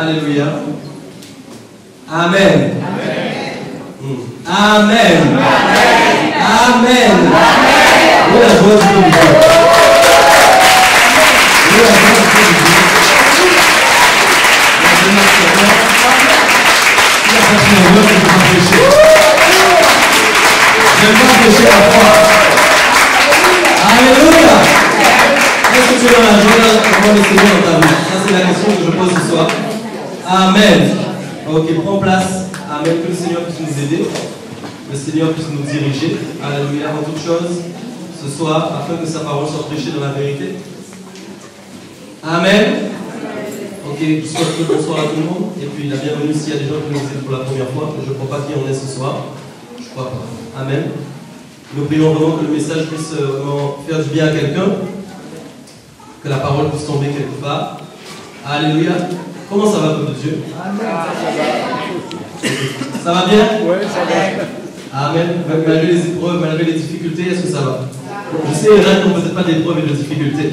Alléluia. Amen. Amen. Amen. Oui, la joie du peuple de Dieu. Oui, la joie du peuple de Dieu. Je vais m'empêcher à foi. Alléluia. Est-ce que tu es dans la joie d'avoir le Seigneur dans ta vie? Ça, c'est la question que je pose ce soir. Amen. Ok, prends place. Amen. Que le Seigneur puisse nous aider. Le Seigneur puisse nous diriger. Alléluia. Avant toute chose, ce soir, afin que sa parole soit prêchée dans la vérité. Amen. Ok, bonsoir à tout le monde. Et puis la bienvenue s'il y a des gens qui nous visitent pour la première fois. Je ne crois pas qu'il y en ait ce soir. Je crois pas. Amen. Nous prions vraiment que le message puisse faire du bien à quelqu'un. Que la parole puisse tomber quelque part. Alléluia. Comment ça va, peuple de Dieu? Ça va bien? Oui, ça va. Amen. Malgré les épreuves, malgré les difficultés, est-ce que ça va? Je sais, il y en a qui n'ont peut-être pas d'épreuves et de difficultés.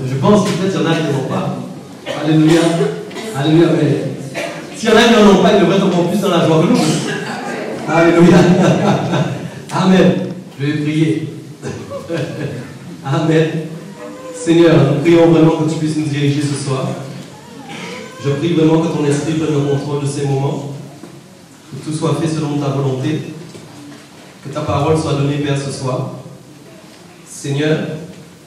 Je pense que peut-être il y en a qui n'en ont pas. Alléluia. Alléluia. Mais s'il y en a qui n'en ont pas, ils devraient être encore plus dans la joie que nous. Alléluia. Amen. Je vais prier. Amen. Seigneur, nous prions vraiment que tu puisses nous diriger ce soir. Je prie vraiment que ton esprit prenne le contrôle de ces moments. Que tout soit fait selon ta volonté. Que ta parole soit donnée, Père, ce soir. Seigneur,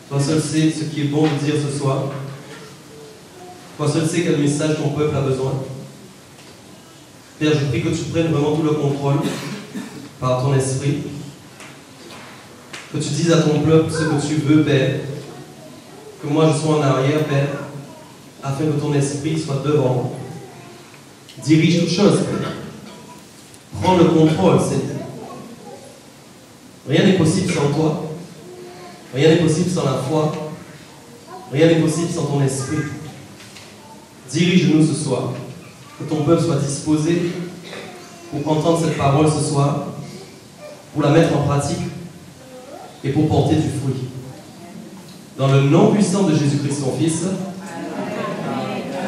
toi seul sais ce qui est bon de dire ce soir. Toi seul sais quel message ton peuple a besoin. Père, je prie que tu prennes vraiment tout le contrôle par ton esprit. Que tu dises à ton peuple ce que tu veux, Père. Que moi je sois en arrière, Père, afin que ton esprit soit devant moi. Dirige toutes choses, Père. Prends le contrôle, Seigneur. Rien n'est possible sans toi. Rien n'est possible sans la foi. Rien n'est possible sans ton esprit. Dirige-nous ce soir. Que ton peuple soit disposé pour entendre cette parole ce soir, pour la mettre en pratique et pour porter du fruit. Dans le nom puissant de Jésus-Christ, son Fils.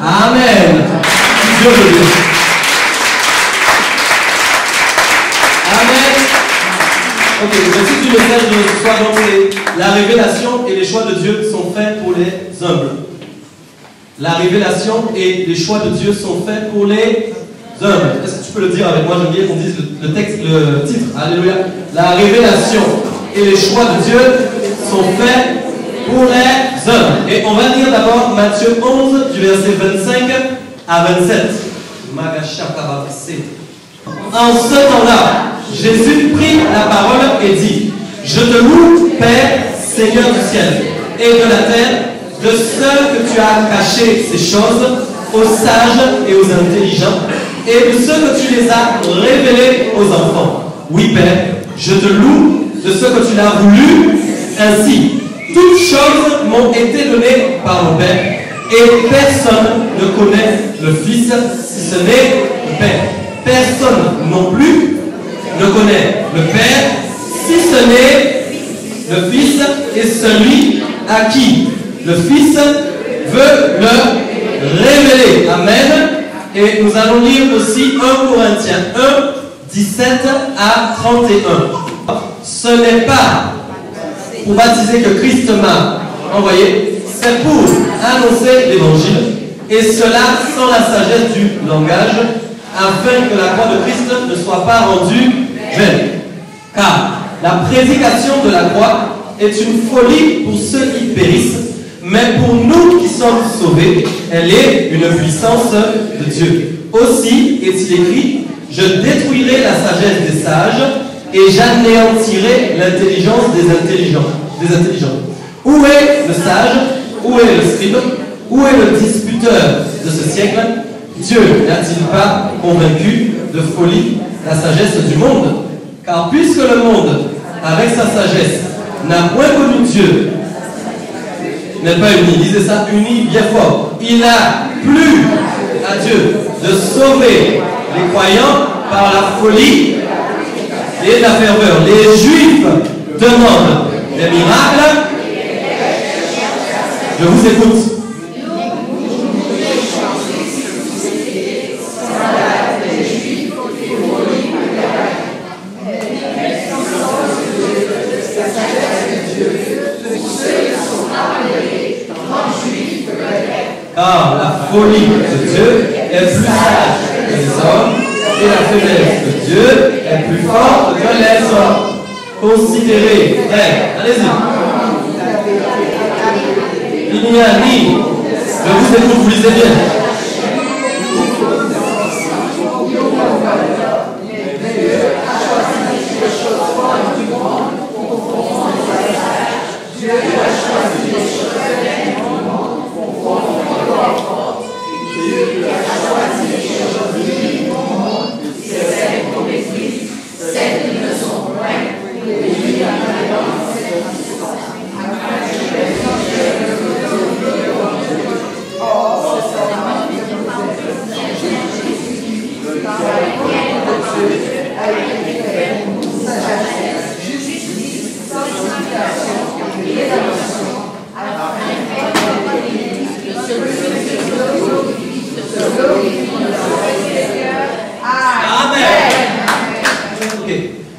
Amen. Dieu le Dieu. Amen. Ok, le titre du message de ce soir, donc, c'est la révélation et les choix de Dieu sont faits pour les humbles. La révélation et les choix de Dieu sont faits pour les humbles. Est-ce que tu peux le dire avec moi? J'aime bien qu'on dise le texte, le titre. Alléluia. La révélation et les choix de Dieu sont faits pour les hommes. Et on va lire d'abord Matthieu 11, du verset 25 à 27. En ce temps-là, Jésus prit la parole et dit: Je te loue, Père, Seigneur du ciel et de la terre, de ceux que tu as caché ces choses aux sages et aux intelligents, et de ceux que tu les as révélés aux enfants. Oui, Père, je te loue de ce que tu l'as voulu ainsi. Toutes choses m'ont été données par mon Père, et personne ne connaît le Fils si ce n'est le Père. Personne non plus ne connaît le Père si ce n'est le Fils et celui à qui le Fils veut le révéler. Amen. Et nous allons lire aussi 1 Corinthiens 1, 17 à 31. Ce n'est pas pour baptiser que Christ m'a envoyé, c'est pour annoncer l'évangile, et cela sans la sagesse du langage, afin que la croix de Christ ne soit pas rendue vaine. Car la prédication de la croix est une folie pour ceux qui périssent, mais pour nous qui sommes sauvés, elle est une puissance de Dieu. Aussi est-il écrit: je détruirai la sagesse des sages et j'anéantirai l'intelligence des intelligents. Où est le sage? Où est le scribe? Où est le disputeur de ce siècle? Dieu n'a-t-il pas convaincu de folie la sagesse du monde? Car puisque le monde, avec sa sagesse, n'a point connu Dieu, n'est pas uni, disez ça, uni bien fort, il a plu à Dieu de sauver les croyants par la folie et la ferveur. Les Juifs demandent des miracles. Je vous écoute. folie de Dieu est plus sage que les hommes, et la faiblesse de Dieu est plus forte que les hommes. Considérez, allez-y. Il n'y a ni, je vous écoute, vous lisez bien. Dieu a choisi les choses saines du monde pour comprendre. Dieu a choisi les choses vives du monde, celles qu'on méprise, celles qui ne sont point, pour lui à l'alliance.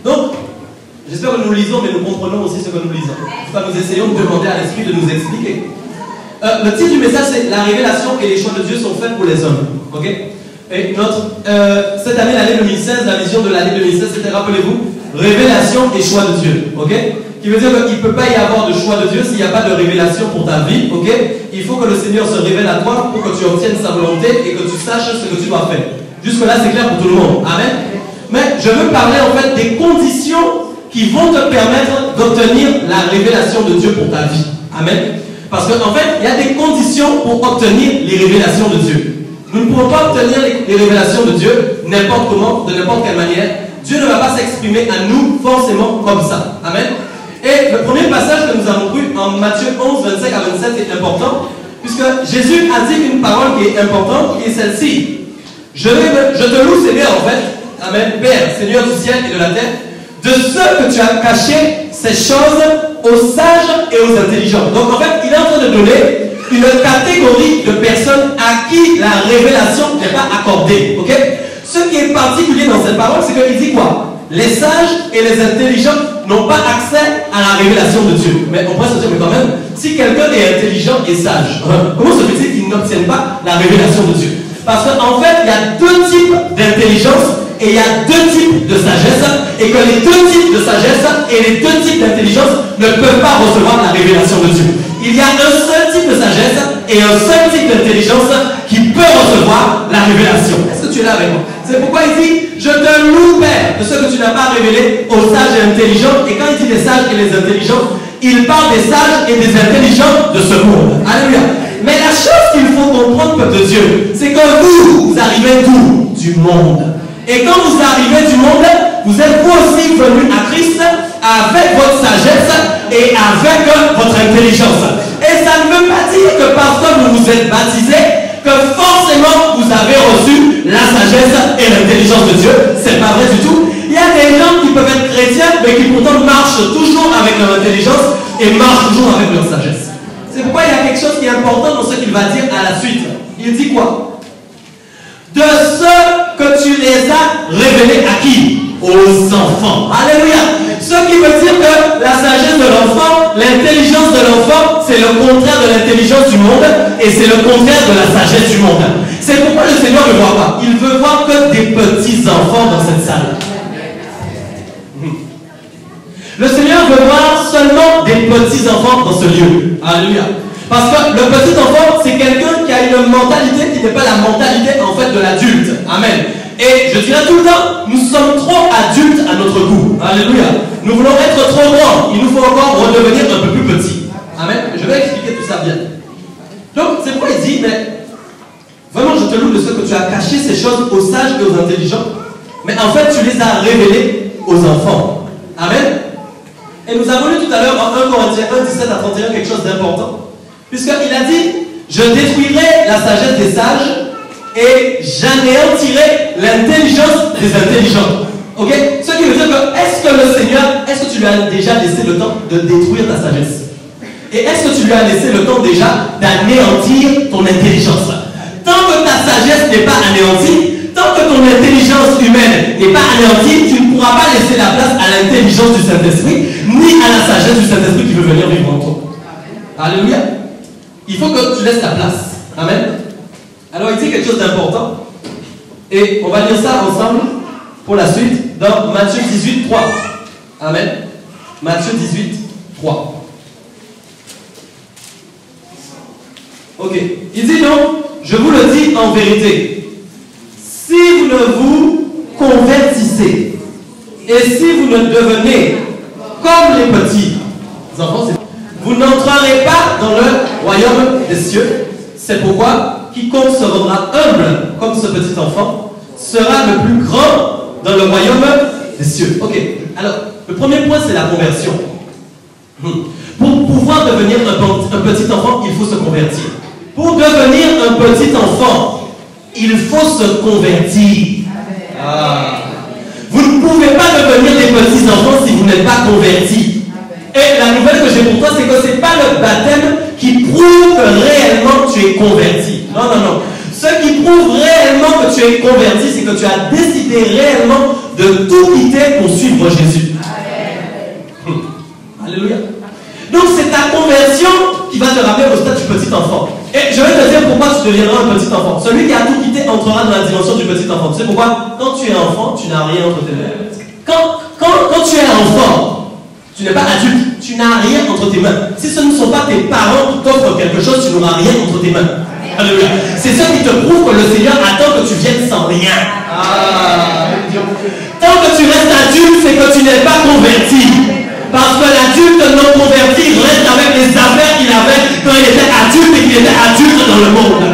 Donc, j'espère que nous lisons, mais nous comprenons aussi ce que nous lisons. Enfin, nous essayons de demander à l'Esprit de nous expliquer. Le titre du message, c'est La révélation et les choix de Dieu sont faits pour les hommes. Ok? Et cette année, l'année 2016, la vision de l'année 2016, c'était, rappelez-vous, révélation et choix de Dieu. Ok? Qui veut dire qu'il ne peut pas y avoir de choix de Dieu s'il n'y a pas de révélation pour ta vie. Ok? Il faut que le Seigneur se révèle à toi pour que tu obtiennes sa volonté et que tu saches ce que tu dois faire. Jusque-là, c'est clair pour tout le monde. Amen? Mais je veux parler en fait des conditions qui vont te permettre d'obtenir la révélation de Dieu pour ta vie. Amen. Parce qu'en fait, il y a des conditions pour obtenir les révélations de Dieu. Nous ne pouvons pas obtenir les révélations de Dieu n'importe comment, de n'importe quelle manière. Dieu ne va pas s'exprimer à nous forcément comme ça. Amen. Et le premier passage que nous avons lu en Matthieu 11, 25 à 27 est important, puisque Jésus a dit une parole qui est importante, qui est celle-ci. Je te loue, Seigneur, en fait. Amen. Père, Seigneur du ciel et de la terre, de ce que tu as caché ces choses aux sages et aux intelligents. Donc en fait, il est en train de donner une catégorie de personnes à qui la révélation n'est pas accordée. Ok? Ce qui est particulier dans cette parole, c'est qu'il dit quoi? Les sages et les intelligents n'ont pas accès à la révélation de Dieu. Mais on pourrait se dire, mais quand même, si quelqu'un est intelligent et sage, comment se fait-il qu'il n'obtienne pas la révélation de Dieu? Parce qu'en fait, il y a deux types d'intelligence et il y a deux types de sagesse, et que les deux types de sagesse et les deux types d'intelligence ne peuvent pas recevoir la révélation de Dieu. Il y a un seul type de sagesse et un seul type d'intelligence qui peut recevoir la révélation. Est-ce que tu es là avec moi? C'est pourquoi il dit, je te loue, Père, de ce que tu n'as pas révélé aux sages et intelligents. Et quand il dit les sages et les intelligents, il parle des sages et des intelligents de ce monde. Alléluia. Mais la chose qu'il faut comprendre, peuple de Dieu, c'est que vous arrivez d'où? Du monde. Et quand vous arrivez du monde, vous êtes vous aussi venus à Christ avec votre sagesse et avec votre intelligence. Et ça ne veut pas dire que parce que vous vous êtes baptisé, que forcément vous avez reçu la sagesse et l'intelligence de Dieu. C'est pas vrai du tout. Il y a des gens qui peuvent être chrétiens, mais qui pourtant marchent toujours avec leur intelligence et marchent toujours avec leur sagesse. C'est pourquoi il y a quelque chose qui est important dans ce qu'il va dire à la suite. Il dit quoi? De ce que tu les as révélés à qui? Aux enfants. Alléluia. Ce qui veut dire que la sagesse de l'enfant, l'intelligence de l'enfant, c'est le contraire de l'intelligence du monde et c'est le contraire de la sagesse du monde. C'est pourquoi le Seigneur ne voit pas. Il veut voir que des petits enfants dans cette salle. Le Seigneur veut voir seulement des petits enfants dans ce lieu. Alléluia. Parce que le petit enfant, c'est quelqu'un qui a une mentalité qui n'est pas la mentalité en fait de l'adulte. Amen. Et je dirais tout le temps, nous sommes trop adultes à notre goût. Alléluia. Nous voulons être trop grands. Il nous faut encore redevenir un peu plus petits. Amen. Je vais expliquer tout ça bien. Donc, c'est pourquoi il dit, mais vraiment, je te loue de ce que tu as caché ces choses aux sages et aux intelligents. Mais en fait, tu les as révélées aux enfants. Amen. Et nous avons lu tout à l'heure en 1 Corinthiens 1, 17 à 31 quelque chose d'important. Puisqu'il a dit, je détruirai la sagesse des sages et j'anéantirai l'intelligence des intelligents. Ok? Ce qui veut dire que, est-ce que le Seigneur, est-ce que tu lui as déjà laissé le temps de détruire ta sagesse? Et est-ce que tu lui as laissé le temps déjà d'anéantir ton intelligence? Tant que ta sagesse n'est pas anéantie, tant que ton intelligence humaine n'est pas anéantie, tu ne pourras pas laisser la place à l'intelligence du Saint-Esprit, ni à la sagesse du Saint-Esprit qui veut venir vivre en toi. Alléluia. Il faut que tu laisses la place. Amen. Alors il dit quelque chose d'important. Et on va lire ça ensemble pour la suite dans Matthieu 18, 3. Amen. Matthieu 18, 3. Ok. Il dit donc, je vous le dis en vérité, si vous ne vous convertissez et si vous ne devenez comme les petits enfants, vous n'entrerez pas dans le royaume des cieux. C'est pourquoi quiconque se rendra humble comme ce petit enfant sera le plus grand dans le royaume des cieux. Ok, alors le premier point c'est la conversion. Pour pouvoir devenir un petit enfant, il faut se convertir. Pour devenir un petit enfant, il faut se convertir. Vous ne pouvez pas devenir des petits enfants si vous n'êtes pas convertis. Et la nouvelle que j'ai pour toi, c'est que ce n'est pas le baptême qui prouve que réellement tu es converti. Non, non, non. Ce qui prouve réellement que tu es converti, c'est que tu as décidé réellement de tout quitter pour suivre Jésus. Alléluia. Donc c'est ta conversion qui va te ramener au stade du petit enfant. Et je vais te dire pourquoi tu deviendras un petit enfant. Celui qui a tout quitté entrera dans la dimension du petit enfant. Tu sais pourquoi? Quand tu es enfant, tu n'as rien entre tes mains. Quand tu es enfant, tu n'es pas adulte, tu n'as rien entre tes mains. Si ce ne sont pas tes parents qui t'offrent quelque chose, tu n'auras rien entre tes mains. Alléluia. C'est ça qui te prouve que le Seigneur attend que tu viennes sans rien. Tant que tu restes adulte, c'est que tu n'es pas converti. Parce que l'adulte non converti reste avec les affaires qu'il avait quand il était adulte et qu'il était adulte dans le monde.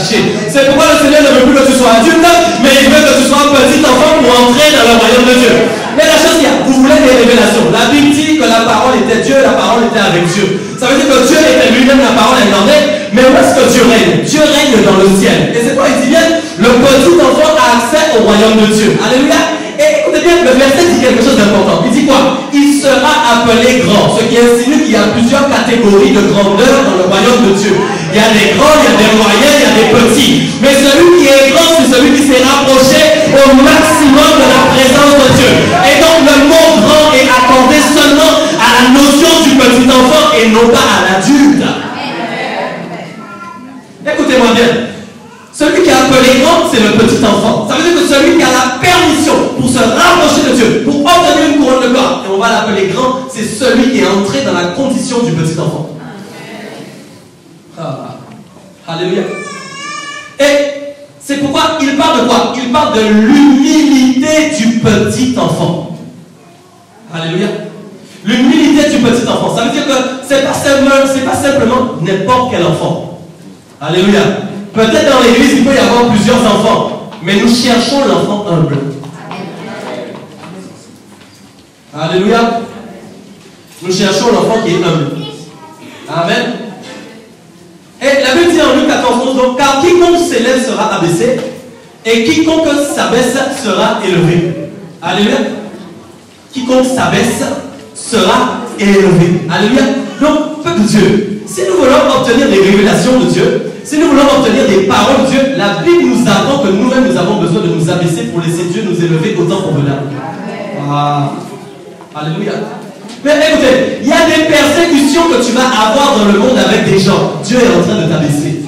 C'est pourquoi le Seigneur ne veut plus que tu sois adulte, mais il veut que tu sois un petit enfant pour entrer dans le royaume de Dieu. Mais la chose qu'il y a, vous voulez des révélations. La Bible dit que la parole était Dieu, la parole était avec Dieu. Ça veut dire que Dieu était lui-même, la parole incarnée. Mais où est-ce que Dieu règne? Dieu règne dans le ciel. Et c'est quoi il dit bien? Le petit enfant a accès au royaume de Dieu. Alléluia. Et écoutez bien, le verset dit quelque chose d'important. Il dit quoi? Il sera appelé grand. Ce qui insinue qu'il y a plusieurs catégories de grandeur dans le royaume de Dieu. Il y a des grands, il y a des moyens, il y a des petits. Mais celui qui est grand, c'est celui qui s'est rapproché au maximum de la présence de Dieu. Et donc le mot grand est accordé seulement à la notion du petit enfant et non pas à l'adulte. Écoutez-moi bien. Celui qui est appelé grand, c'est le petit enfant. Ça veut dire que celui qui a la permission pour se rapprocher de Dieu, pour obtenir une couronne de gloire, et on va l'appeler grand, c'est celui qui est entré dans la condition du petit enfant. Alléluia. Et c'est pourquoi il parle de quoi? Il parle de l'humilité du petit enfant. Alléluia. L'humilité du petit enfant. Ça veut dire que c'est pas simplement n'importe quel enfant. Alléluia. Peut-être dans l'église, il peut y avoir plusieurs enfants, mais nous cherchons l'enfant humble. Alléluia. Nous cherchons l'enfant qui est humble. Amen. Et la Bible dit en Luc 14, donc, car quiconque s'élève sera abaissé, et quiconque s'abaisse sera élevé. Alléluia. Quiconque s'abaisse sera élevé. Alléluia. Donc, peuple de Dieu, si nous voulons obtenir des révélations de Dieu, si nous voulons obtenir des paroles de Dieu, la Bible nous apprend que nous-mêmes nous avons besoin de nous abaisser pour laisser Dieu nous élever au temps convenable. Alléluia. Mais écoutez, il y a des persécutions que tu vas avoir dans le monde avec des gens. Dieu est en train de t'abaisser.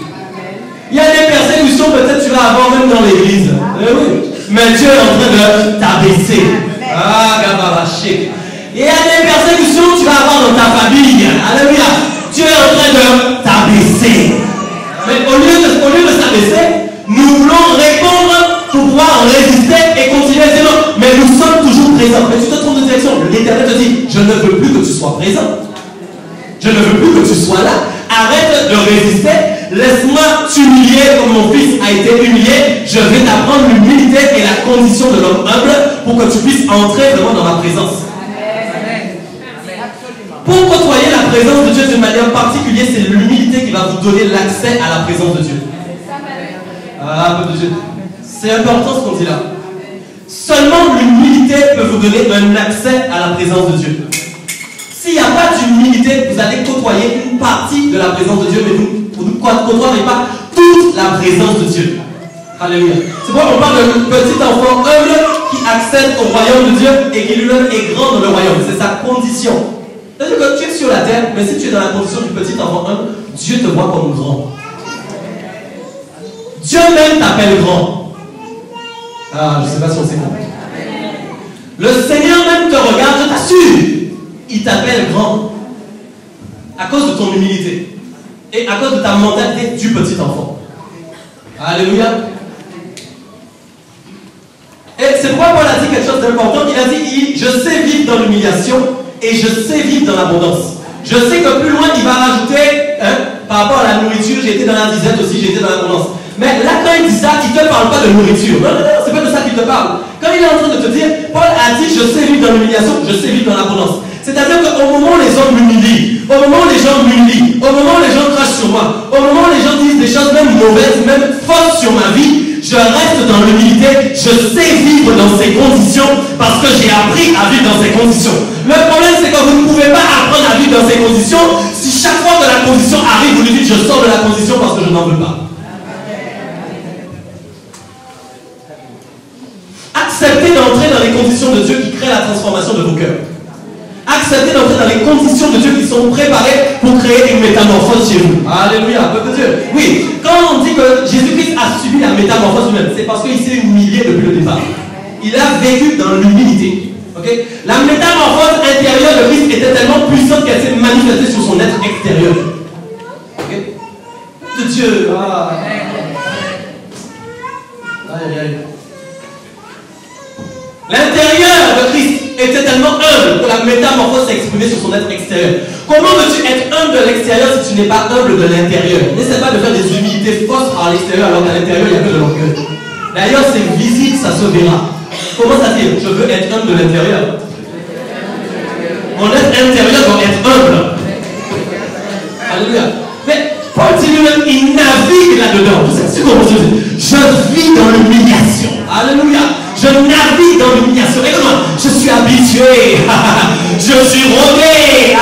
Il y a des persécutions peut-être que tu vas avoir même dans l'église. Oui. Mais Dieu est en train de t'abaisser. Il y a des persécutions que tu vas avoir dans ta famille. Alléluia. Dieu est en train de t'abaisser. Mais au lieu de s'abaisser, nous voulons répondre pour pouvoir résister et continuer à dire non. Mais nous sommes toujours présents. Mais tu te trompes de direction. L'Éternel te dit, je ne veux plus que tu sois présent. Je ne veux plus que tu sois là. Arrête de résister. Laisse-moi t'humilier comme mon fils a été humilié. Je vais t'apprendre l'humilité et la condition de l'homme humble pour que tu puisses entrer vraiment dans ma présence. Pour côtoyer la présence de Dieu d'une manière particulière, c'est l'humilité qui va vous donner l'accès à la présence de Dieu. Peuple de Dieu. C'est important ce qu'on dit là. Seulement l'humilité peut vous donner un accès à la présence de Dieu. S'il n'y a pas d'humilité, vous allez côtoyer une partie de la présence de Dieu, mais vous ne côtoierez pas toute la présence de Dieu. Alléluia. C'est pourquoi on parle d'un petit enfant humble qui accède au royaume de Dieu et qui lui-même est grand dans le royaume. C'est sa condition. C'est-à-dire que tu es sur la terre, mais si tu es dans la condition du petit enfant humble, Dieu te voit comme grand. Dieu même t'appelle grand. Ah, je ne sais pas si on s'est compris. Le Seigneur même te regarde, je t'assure. Il t'appelle grand. À cause de ton humilité. Et à cause de ta mentalité du petit enfant. Alléluia. Et c'est pourquoi Paul a dit quelque chose d'important. Il a dit, je sais vivre dans l'humiliation et je sais vivre dans l'abondance. Je sais que plus loin, il va rajouter, par rapport à la nourriture, j'ai été dans la disette aussi, j'ai été dans l'abondance. Mais là, quand il dit ça, il ne te parle pas de nourriture. Non, non, non, c'est pas de ça qu'il te parle. Quand il est en train de te dire, Paul a dit, je sais vivre dans l'humiliation, je sais vivre dans l'abondance. C'est-à-dire qu'au moment où les hommes m'humilient, au moment où les gens m'humilient, au moment où les gens crachent sur moi, au moment où les gens disent des choses même mauvaises, même fausses sur ma vie, je reste dans l'humilité, je sais vivre dans ces conditions parce que j'ai appris à vivre dans ces conditions. Le problème, c'est que vous ne pouvez pas apprendre à vivre dans ces conditions si chaque fois que la condition arrive, vous lui dites, je sors de la condition parce que je n'en veux pas. Acceptez d'entrer dans les conditions de Dieu qui créent la transformation de vos cœurs. Acceptez d'entrer dans les conditions de Dieu qui sont préparées pour créer une métamorphose chez vous. Alléluia, peuple de Dieu. Oui, quand on dit que Jésus-Christ a subi la métamorphose humaine, c'est parce qu'il s'est humilié depuis le départ. Il a vécu dans l'humilité. Okay? La métamorphose intérieure de Christ était tellement puissante qu'elle s'est manifestée sur son être extérieur. Okay? De Dieu. Ah. Aïe, aïe. L'intérieur de Christ était tellement humble que la métamorphose s'est exprimée sur son être extérieur. Comment veux-tu être humble de l'extérieur si tu n'es pas humble de l'intérieur? N'essaie pas de faire des humilités fausses par l'extérieur alors qu'à l'intérieur il n'y a que de l'orgueil. D'ailleurs c'est visible, ça se verra. Comment ça dit? Je veux être humble de l'intérieur. Mon être intérieur doit être humble. Alléluia. Mais Paul dit lui-même, il navigue là-dedans. Vous savez comment je dis? Je vis dans l'humiliation. Alléluia. Je navigue dans l'humiliation. Écoute-moi, je suis habitué. Je suis rodé.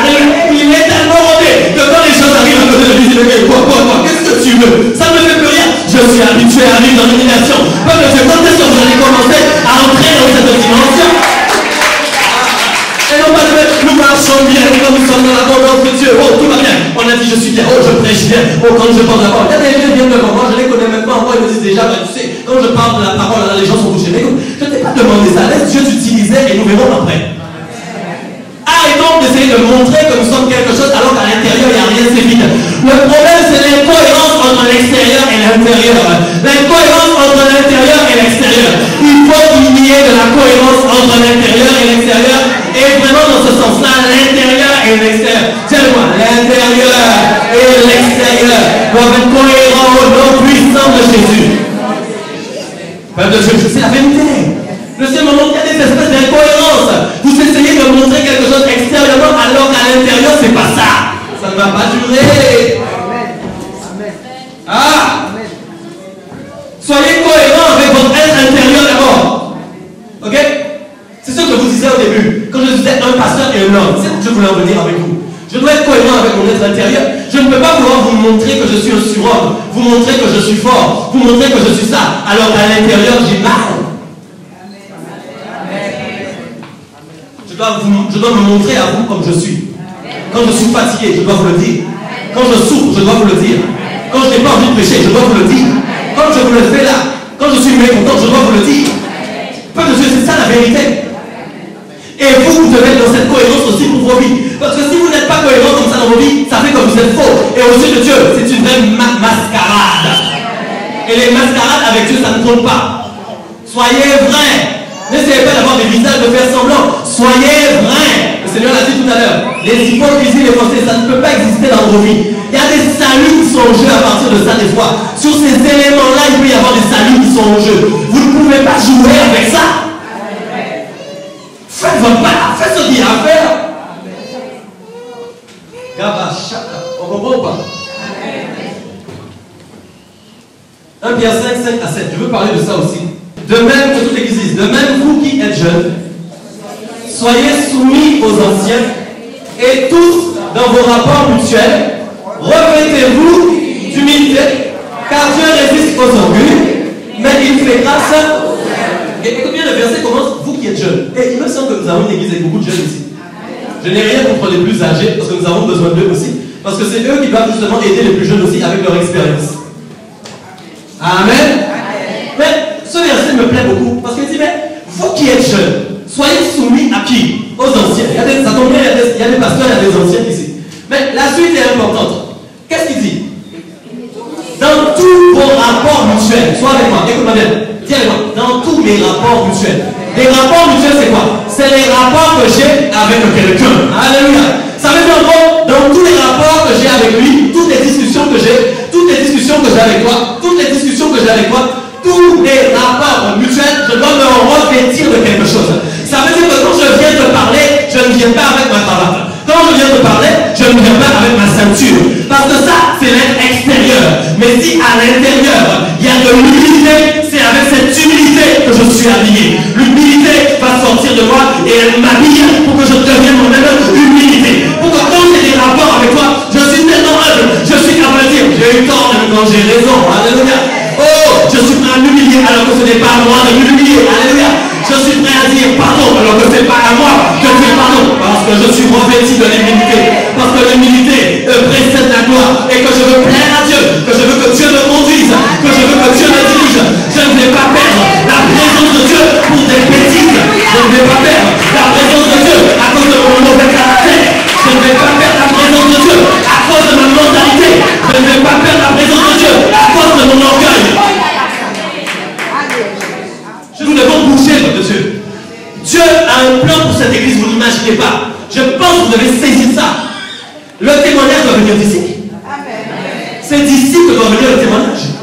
Il est tellement rodé que quand les choses arrivent à côté de lui, il dit, quoi, qu'est-ce que tu veux? Ça ne me fait plus rien. Je suis habitué à vivre dans l'humiliation. Peuple de Dieu, quand est-ce que vous allez commencer à entrer dans cette dimension? Et non pas de mettre, nous marchons bien, quand nous sommes dans l'abondance de Dieu. Oh, tout va bien. On a dit, je suis bien. Oh, je prêche bien. Oh, quand je parle de la parole. Il y a des gens qui viennent devant moi, je les connais même pas encore. Ils me disent déjà, tu sais, quand je parle de la parole, là, les gens sont touchés. Mais écoute, je ne t'ai pas demandé ça. Laisse Dieu t'utiliser et nous verrons après. Arrêtons d'essayer de montrer que nous sommes quelque chose alors qu'à l'intérieur, il n'y a rien, c'est vide. Le problème, c'est l'incohérence entre l'extérieur et l'intérieur. L'incohérence entre l'intérieur et l'extérieur. Il faut qu'il y ait de la cohérence entre l'intérieur et l'extérieur. Et vraiment, dans ce sens-là, l'intérieur et l'extérieur. Tiens-moi, l'intérieur et l'extérieur doivent être cohérents au nom puissant de Jésus. Peuple de Dieu, c'est la vérité. Le seul moment qu'il y a des espèces d'incohérences, vous essayez de montrer quelque chose extérieurement alors qu'à l'intérieur, c'est pas ça. Ça ne va pas durer. Ah! Soyez cohérents avec votre être intérieur d'abord. Ok? C'est ce que je vous disais au début. Quand je disais un pasteur et un homme, c'est ce que je voulais en venir avec vous. Je dois être cohérent avec mon être intérieur. Je ne peux pas vouloir vous montrer que je suis un surhomme, vous montrer que je suis fort, vous montrer que je suis ça, alors qu'à l'intérieur, j'ai mal. Je dois me montrer à vous comme je suis. Quand je suis fatigué, je dois vous le dire. Quand je souffre, je dois vous le dire. Quand je n'ai pas envie de pécher, je dois vous le dire. Quand je vous le fais là, quand je suis mécontent, je dois vous le dire. Peuple de Dieu, c'est ça la vérité. Et vous devez être dans cette cohérence aussi pour vos vies. Parce que si vous n'êtes pas cohérent comme ça dans vos vies, ça fait que vous êtes faux. Et aux yeux de Dieu, c'est une vraie mascarade. Et les mascarades avec Dieu, ça ne compte pas. Soyez vrais. N'essayez pas d'avoir des visages de faire semblant. Soyez vrais. Le Seigneur l'a dit tout à l'heure. Les hypocrisies, les faussetés, ça ne peut pas exister dans vos vies. Il y a des saluts qui sont en jeu à partir de ça des fois. Sur ces éléments-là, il peut y avoir des saluts qui sont en jeu. Vous ne pouvez pas jouer avec ça. Faites votre part. Faites ce qu'il y a à faire. Gabachaka. On comprend ou pas? 1 Pierre 5, 5 à 7. Je veux parler de ça aussi. De même que toute l'Église, de même vous qui êtes jeunes, soyez soumis aux anciens et tous dans vos rapports mutuels, revêtez-vous d'humilité, car Dieu résiste aux orgueils, mais il fait grâce. Et écoute bien, le verset commence, vous qui êtes jeunes. Et il me semble que nous avons une église avec beaucoup de jeunes ici. Je n'ai rien contre les plus âgés, parce que nous avons besoin d'eux aussi, parce que c'est eux qui doivent justement aider les plus jeunes aussi avec leur expérience. Amen. Mais ce verset me plaît beaucoup parce qu'il dit, mais vous qui êtes jeunes, soyez soumis à qui? Aux anciens. Ça tombe bien, il y a des pasteurs, il y a des anciens ici. Mais la suite est importante. Qu'est-ce qu'il dit? Dans tous vos rapports mutuels, sois avec moi, écoute-moi bien, dis avec moi, dans tous mes rapports mutuels. Les rapports mutuels, c'est quoi? C'est les rapports que j'ai avec quelqu'un. Alléluia. Ça veut dire en gros, dans tous les rapports que j'ai avec lui, toutes les discussions que j'ai avec toi, tous les rapports mutuels, je dois me revêtir de quelque chose. Ça veut dire que quand je viens te parler, je ne viens pas avec ma cravate. Quand je viens te parler, je ne viens pas avec ma ceinture. Parce que ça, c'est l'être extérieur. Mais si à l'intérieur, il y a de l'humilité, c'est avec cette humilité que je suis habillé. L'humilité va sortir de moi et elle m'habille pour que je devienne moi-même humilité. Pour que quand j'ai des rapports avec toi, je suis tellement humble, je suis capable de dire, j'ai eu tort même quand j'ai raison. Alléluia. Oh, je suis prêt à m'humilier alors que ce n'est pas à moi de m'humilier. Alléluia. Je suis prêt à dire pardon alors que ce n'est pas à moi de dire pardon. Parce que je suis revêtu de l'humilité. Parce que l'humilité précède la gloire. Et que je veux plaire à Dieu. Que je veux que Dieu me conduise. Que je veux que Dieu me dirige. Je ne vais pas perdre la présence de Dieu pour des bêtises. Je ne vais pas perdre la présence de Dieu à cause de mon mauvais caractère. Je ne vais pas perdre la présence de Dieu à cause de ma mentalité. Je ne vais pas perdre la présence de Dieu à cause de mon orgueil. Nous devons bouger de Dieu. Dieu a un plan pour cette église, vous n'imaginez pas. Je pense que vous devez saisir ça. Le témoignage doit venir d'ici. C'est d'ici que doit venir le témoignage.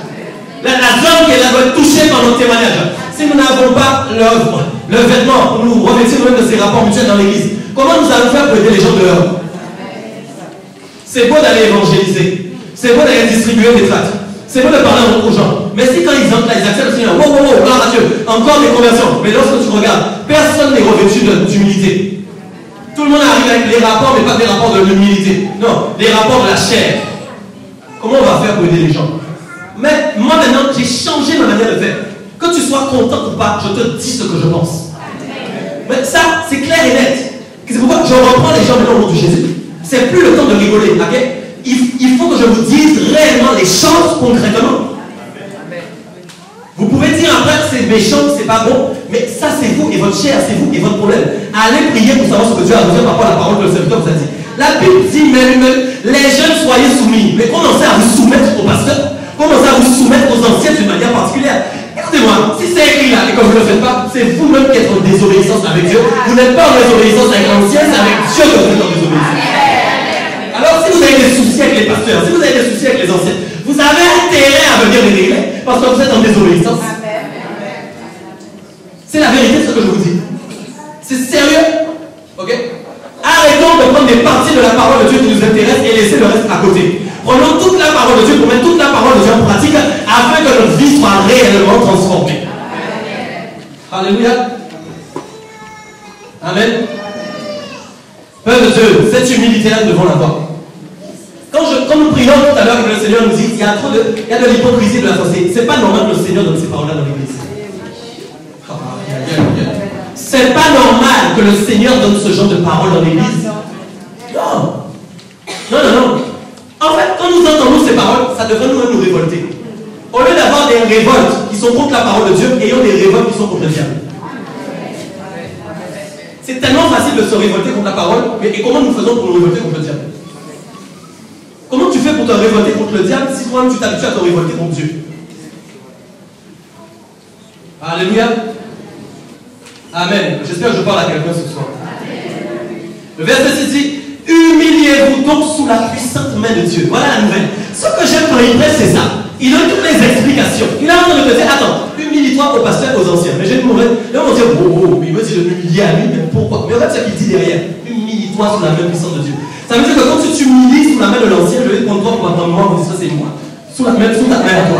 La zone qui est là doit être touchée par notre témoignage. Si nous n'avons pas le vêtement pour nous revêtir même de ces rapports mutuels dans l'église, comment nous allons faire pour aider les gens dehors? C'est beau d'aller évangéliser. C'est beau d'aller distribuer des tracts. C'est beau de parler aux gens. Mais si quand ils entrent là, ils acceptent le Seigneur, wow, gloire à Dieu, encore des conversions. Mais lorsque tu regardes, personne n'est revêtu d'humilité. Tout le monde arrive avec les rapports, mais pas des rapports de l'humilité. Non, des rapports de la chair. Comment on va faire pour aider les gens? Mais moi maintenant, j'ai changé ma manière de faire. Que tu sois content ou pas, je te dis ce que je pense. Mais ça, c'est clair et net. C'est pourquoi je reprends les gens maintenant au nom de Jésus. C'est plus le temps de rigoler, ok? Il faut que je vous dise réellement les choses concrètement. Vous pouvez dire après que c'est méchant, que c'est pas bon, mais ça c'est vous et votre chair, c'est vous et votre problème. Allez prier pour savoir ce que Dieu a besoin par rapport à la parole que le serviteur vous a dit. La Bible dit même les jeunes soyez soumis. Mais commencez à vous soumettre au pasteur, commencez à vous soumettre aux anciens d'une manière particulière. Écoutez-moi, si c'est écrit là et que vous ne le faites pas, c'est vous-même qui êtes en désobéissance avec Dieu. Vous n'êtes pas en désobéissance avec l'ancien, c'est avec Dieu que vous êtes en désobéissance. Alors si vous avez des soucis avec les pasteurs, si vous avez des soucis avec les anciens, vous avez intérêt à venir les régler parce que vous êtes en désobéissance. C'est la vérité ce que je vous dis. C'est sérieux. Ok? Arrêtons de prendre des parties de la parole de Dieu qui nous intéressent et laisser le reste à côté. Prenons toute la parole de Dieu pour mettre toute la parole de Dieu en pratique afin que notre vie soit réellement transformée. Alléluia. Amen. Père de Dieu, cette humilité-là, nous devons l'avoir. Quand nous prions tout à l'heure que le Seigneur nous dit, il y a de l'hypocrisie de la fausseté. C'est pas normal que le Seigneur donne ces paroles-là dans l'église. C'est pas normal que le Seigneur donne ce genre de paroles dans l'église. Non. En fait, quand nous entendons ces paroles, ça devrait nous révolter. Au lieu d'avoir des révoltes qui sont contre la parole de Dieu, ayons des révoltes qui sont contre le diable. C'est tellement facile de se révolter contre la parole, mais et comment nous faisons pour nous révolter contre le diable? Comment tu fais pour te révolter contre le diable si toi-même tu t'habitues à te révolter contre Dieu? Alléluia. Amen. J'espère que je parle à quelqu'un ce soir. Le verset 6 dit, humiliez-vous donc sous la puissante main de Dieu. Voilà la nouvelle. Ce que j'aime quand il prêche, c'est ça. Il donne toutes les explications. Il a en train de te dire, attends, humilie-toi aux pasteurs, aux anciens. Mais j'ai une mauvaise. Là, on va dire, il me dit de m'humilier à lui, mais pourquoi? Mais en fait, c'est ce qu'il dit derrière. Humilie-toi sous la main puissante de Dieu. Ça veut dire que quand tu t'humilies sous la main de l'ancien, je vais te prendre toi pour attendre moi, on dit ça c'est moi. Sous ta main à toi.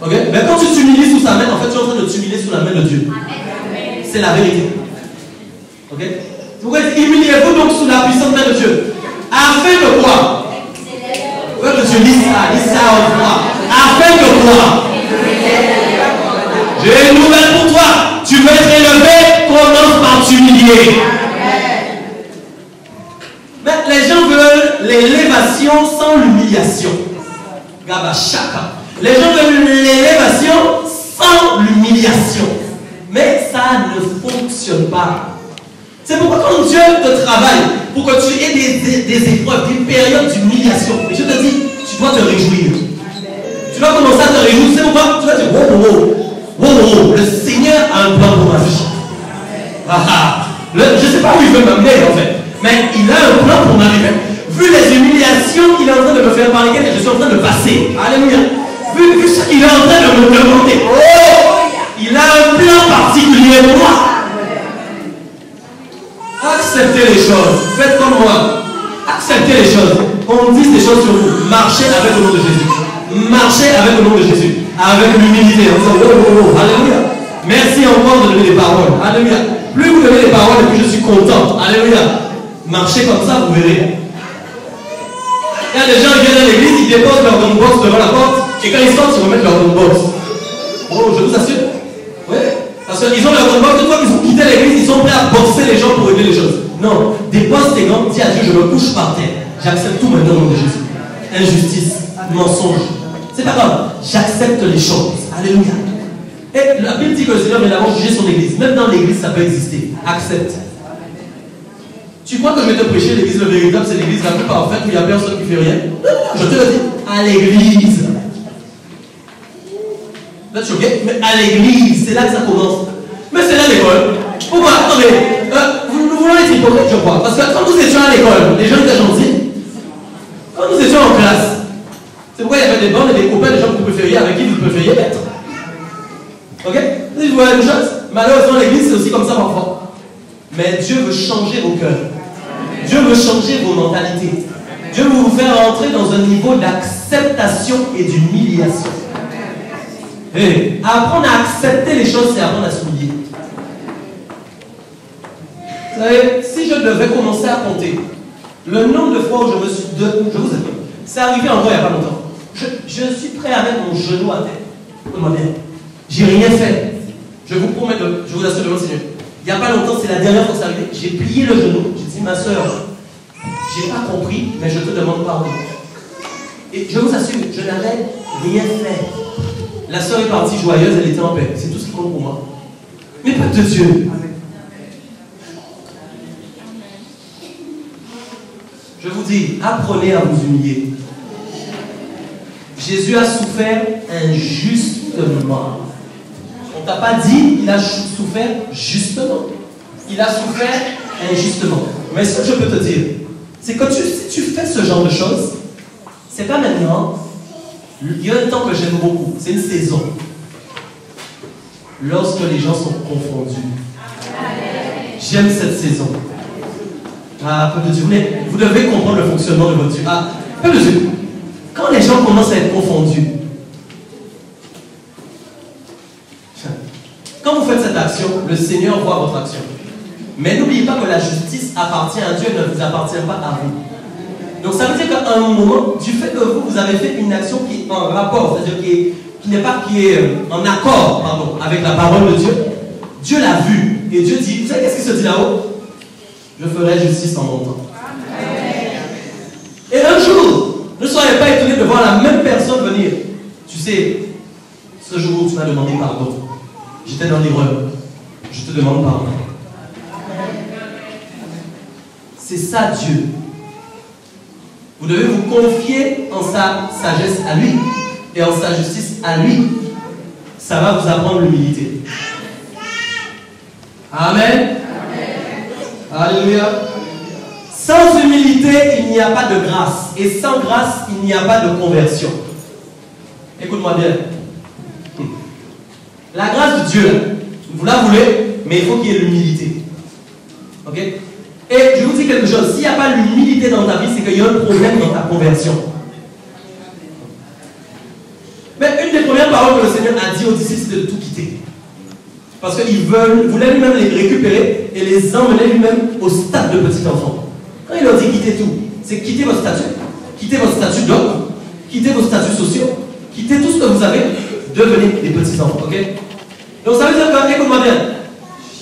Ok? Mais quand tu t'humilies sous sa main, en fait, tu es en train de t'humilier sous la main de Dieu. C'est la vérité. Ok? Pourquoi humiliez-vous donc sous la puissante main de Dieu? Afin de quoi? Ouais, que Dieu lis ça en toi. Afin de quoi? J'ai une nouvelle pour toi. Tu veux être élevé, commence par t'humilier. Mais les gens veulent l'élévation sans l'humiliation. Gabachaka. Les gens veulent l'élévation sans l'humiliation. Mais ça ne fonctionne pas. C'est pourquoi quand Dieu te travaille, pour que tu aies des épreuves, des périodes d'humiliation, et je te dis, tu dois te réjouir. Tu dois commencer à te réjouir. C'est pourquoi tu vas dire, wow, le Seigneur a un plan pour ma vie. Je ne sais pas où il veut m'amener en fait, mais il a un plan pour ma vie. Vu les humiliations qu'il est en train de me faire, par lesquelles je suis en train de passer. Alléluia. Vu ce qu'il est en train de me demander. Il a un plan particulier pour moi. Acceptez les choses. Faites comme moi. Acceptez les choses. On dit des choses sur vous. Marchez avec le nom de Jésus. Marchez avec le nom de Jésus. Avec l'humilité. Alléluia. Merci encore de donner des paroles. Alléluia. Plus vous donnez des paroles, plus je suis content. Alléluia. Marchez comme ça, vous verrez. Il y a des gens qui viennent à l'église, ils déposent leur box devant la porte, et quand ils sortent, ils remettent leur box. Oh, je vous assure. Oui. Parce qu'ils ont leur box, une fois qu'ils ont quitté l'église, ils sont prêts à boxer les gens pour régler les choses. Non, dépose tes gants, dis à Dieu, je me couche par terre. J'accepte tout maintenant au nom de Jésus. Injustice, mensonge. C'est pas grave, j'accepte les choses. Alléluia. Et la Bible dit que le Seigneur vient d'abord juger son église. Même dans l'église, ça peut exister. Accepte. Tu crois que je vais te prêcher l'église le véritable, c'est l'église la plus parfaite où il n'y a personne qui fait rien? Non, je te le dis. À l'église. Là, tu es ok? Mais à l'église, c'est là que ça commence. Mais c'est là l'école. Pourquoi? Attendez. Nous voulons être hypocrites, je crois. Parce que quand nous étions à l'école, les gens étaient gentils. Quand nous étions en classe, c'est pourquoi il y avait des bandes et des copains, des gens que vous préfériez, avec qui vous préfériez être. Ok? Vous voyez une chose? Malheureusement, l'église, c'est aussi comme ça parfois. Mais Dieu veut changer vos cœurs. Dieu veut changer vos mentalités. Dieu veut vous faire entrer dans un niveau d'acceptation et d'humiliation. Hey, apprendre à accepter les choses, c'est apprendre à s'humilier. Vous savez, si je devais commencer à compter le nombre de fois où je me suis... je vous ai dit, c'est arrivé en vrai il n'y a pas longtemps. Je suis prêt à mettre mon genou à terre. Écoute-moi bien. J'ai rien fait. Je vous promets, je vous assure devant le Seigneur. Il n'y a pas longtemps, c'est la dernière fois que c'est arrivé. J'ai plié le genou. J'ai dit, ma soeur, j'ai pas compris, mais je te demande pardon. Et je vous assure, je n'avais rien fait. La soeur est partie joyeuse, elle était en paix. C'est tout ce qui compte pour moi. Mais pas de Dieu. Je vous dis, apprenez à vous humilier. Jésus a souffert injustement. On ne t'a pas dit qu'il a souffert justement. Il a souffert injustement. Mais ce que je peux te dire, c'est que si tu fais ce genre de choses, c'est pas maintenant. Il y a un temps que j'aime beaucoup. C'est une saison. Lorsque les gens sont confondus. J'aime cette saison. Ah, peu de Dieu. Vous devez comprendre le fonctionnement de votre Dieu. Ah, peu de Dieu. Quand les gens commencent à être confondus, quand vous faites cette action, le Seigneur voit votre action. Mais n'oubliez pas que la justice appartient à Dieu, ne vous appartient pas à vous. Donc ça veut dire qu'à un moment, du fait que vous avez fait une action qui est en rapport, c'est-à-dire qui est en accord, pardon, avec la parole de Dieu, Dieu l'a vu. Et Dieu dit, vous savez qu'est-ce qu'il se dit là-haut? Je ferai justice en mon temps. Et un jour, ne soyez pas étonnés de voir la même personne venir. Tu sais, ce jour où tu m'as demandé pardon, j'étais dans l'erreur. Je te demande pardon. C'est ça Dieu. Vous devez vous confier en sa sagesse à lui et en sa justice à lui. Ça va vous apprendre l'humilité. Amen. Alléluia. Sans humilité, il n'y a pas de grâce. Et sans grâce, il n'y a pas de conversion. Écoute-moi bien. La grâce de Dieu, vous la voulez, mais il faut qu'il y ait l'humilité. Ok? Et je vous dis quelque chose. S'il n'y a pas l'humilité dans ta vie, c'est qu'il y a un problème dans ta conversion. Mais une des premières paroles que le Seigneur a dit aux disciples, c'était de tout quitter. Parce qu'il voulait lui-même les récupérer et les emmener lui-même au stade de petits enfants. Quand il leur dit quitter tout, c'est quitter votre statut d'homme, quitter vos statuts sociaux, quitter tout ce que vous avez, devenez des petits enfants. Ok? Donc ça veut dire que, écoute-moi bien,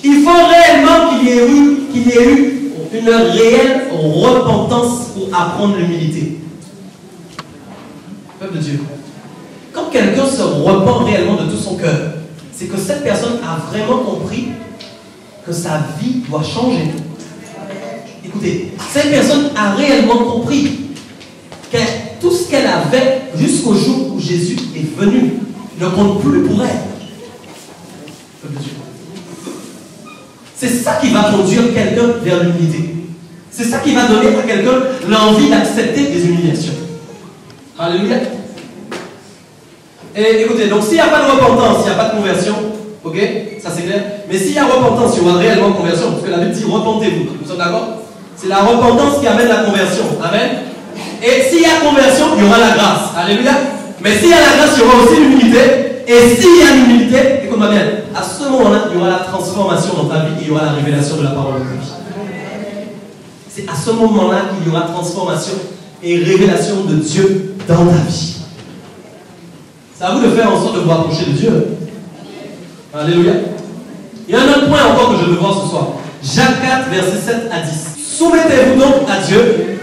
il faut réellement qu'il y ait eu une réelle repentance pour apprendre l'humilité. Peuple de Dieu. Quand quelqu'un se repent réellement de tout son cœur, c'est que cette personne a vraiment compris que sa vie doit changer. Écoutez, cette personne a réellement compris que tout ce qu'elle avait jusqu'au jour où Jésus est venu ne compte plus pour elle. C'est ça qui va conduire quelqu'un vers l'humilité. C'est ça qui va donner à quelqu'un l'envie d'accepter des humiliations. Alléluia. Et écoutez, donc s'il n'y a pas de repentance, s'il n'y a pas de conversion, ok, ça c'est clair. Mais s'il y a repentance, il y aura réellement conversion, parce que la Bible dit repentez-vous. Nous sommes d'accord? C'est la repentance qui amène la conversion. Amen. Et s'il y a conversion, il y aura la grâce. Alléluia. Mais s'il y a la grâce, il y aura aussi l'humilité. Et s'il y a l'humilité, écoute-moi bien, à ce moment-là, il y aura la transformation dans ta vie et il y aura la révélation de la parole de Dieu. C'est à ce moment-là qu'il y aura transformation et révélation de Dieu dans ta vie. C'est à vous de faire en sorte de vous rapprocher de Dieu. Alléluia. Il y a un autre point encore que je veux voir ce soir. Jacques 4, versets 7 à 10. Soumettez-vous donc à Dieu,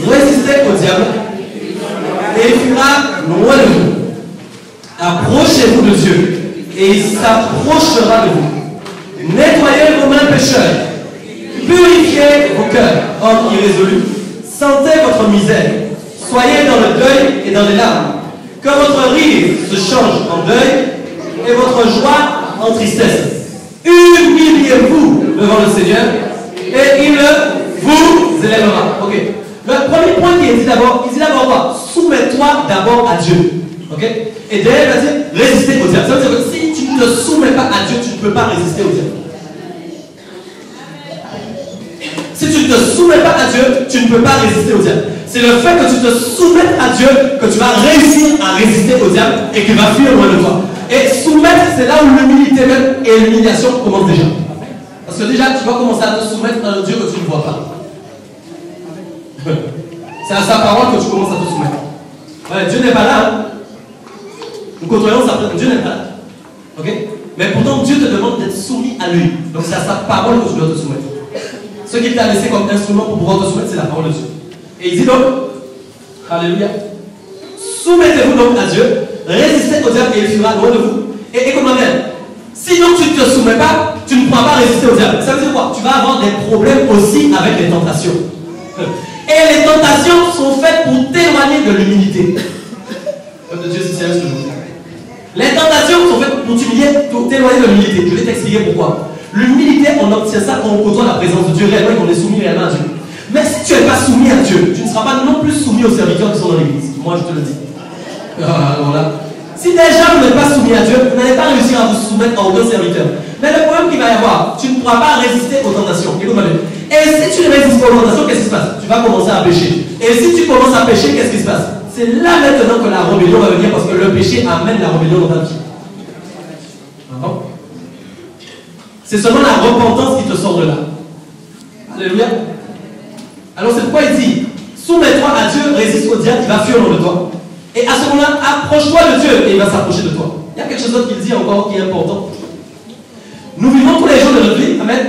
résistez au diable, et il fuira loin de vous. Approchez-vous de Dieu, et il s'approchera de vous. Nettoyez vos mains pécheurs, purifiez vos cœurs, hommes irrésolus. Sentez votre misère, soyez dans le deuil et dans les larmes. Que votre rire se change en deuil et votre joie en tristesse. Humiliez-vous devant le Seigneur et il vous élèvera. Ok. Le premier point qui est dit d'abord, il dit d'abord quoi? Soumets-toi d'abord à Dieu. Ok. Et derrière, il va dire résister au diable. Ça veut dire que si tu ne te soumets pas à Dieu, tu ne peux pas résister au diable. Si tu ne te soumets pas à Dieu, tu ne peux pas résister au diable. C'est le fait que tu te soumettes à Dieu que tu vas réussir à résister au diable et qu'il va fuir loin de toi. Et soumettre, c'est là où l'humilité même et l'humiliation commencent déjà. Parce que déjà, tu vas commencer à te soumettre à un Dieu que tu ne vois pas. C'est à sa parole que tu commences à te soumettre. Ouais, Dieu n'est pas là. Hein. Nous côtoyons sa parole. Dieu n'est pas là. Ok? Mais pourtant, Dieu te demande d'être soumis à lui. Donc c'est à sa parole que tu dois te soumettre. Ce qu'il t'a laissé comme instrument pour pouvoir te soumettre, c'est la parole de Dieu. Et il dit donc, alléluia, soumettez-vous donc à Dieu, résistez au diable et il fuira loin de vous. Et écoute-moi bien, sinon tu ne te soumets pas, tu ne pourras pas résister au diable. Ça veut dire quoi? Tu vas avoir des problèmes aussi avec les tentations. Et les tentations sont faites pour t'éloigner de l'humilité. De Dieu, c'est sérieux ce que je vous dis. Les tentations sont faites pour t'humilier, pour t'éloigner de l'humilité. Je vais t'expliquer pourquoi. L'humilité, on obtient ça quand on côtoie la présence de Dieu réellement et qu'on est soumis réellement à Dieu. Mais si tu n'es pas soumis à Dieu, tu ne seras pas non plus soumis aux serviteurs qui sont dans l'église. Moi, je te le dis. Alors là, si déjà vous n'êtes pas soumis à Dieu, vous n'allez pas réussir à vous soumettre à aucun serviteur. Mais le problème qu'il va y avoir, tu ne pourras pas résister aux tentations. Écoute-moi bien. Et si tu ne résistes pas aux tentations, qu'est-ce qui se passe? Tu vas commencer à pécher. Et si tu commences à pécher, qu'est-ce qui se passe? C'est là maintenant que la rébellion va venir parce que le péché amène la rébellion dans ta vie. C'est seulement la repentance qui te sort de là. Alléluia. Alors c'est pourquoi il dit, soumets-toi à Dieu, résiste au diable, il va fuir loin de toi. Et à ce moment-là, approche-toi de Dieu et il va s'approcher de toi. Il y a quelque chose d'autre qu'il dit encore qui est important. Nous vivons tous les jours de notre vie, amen.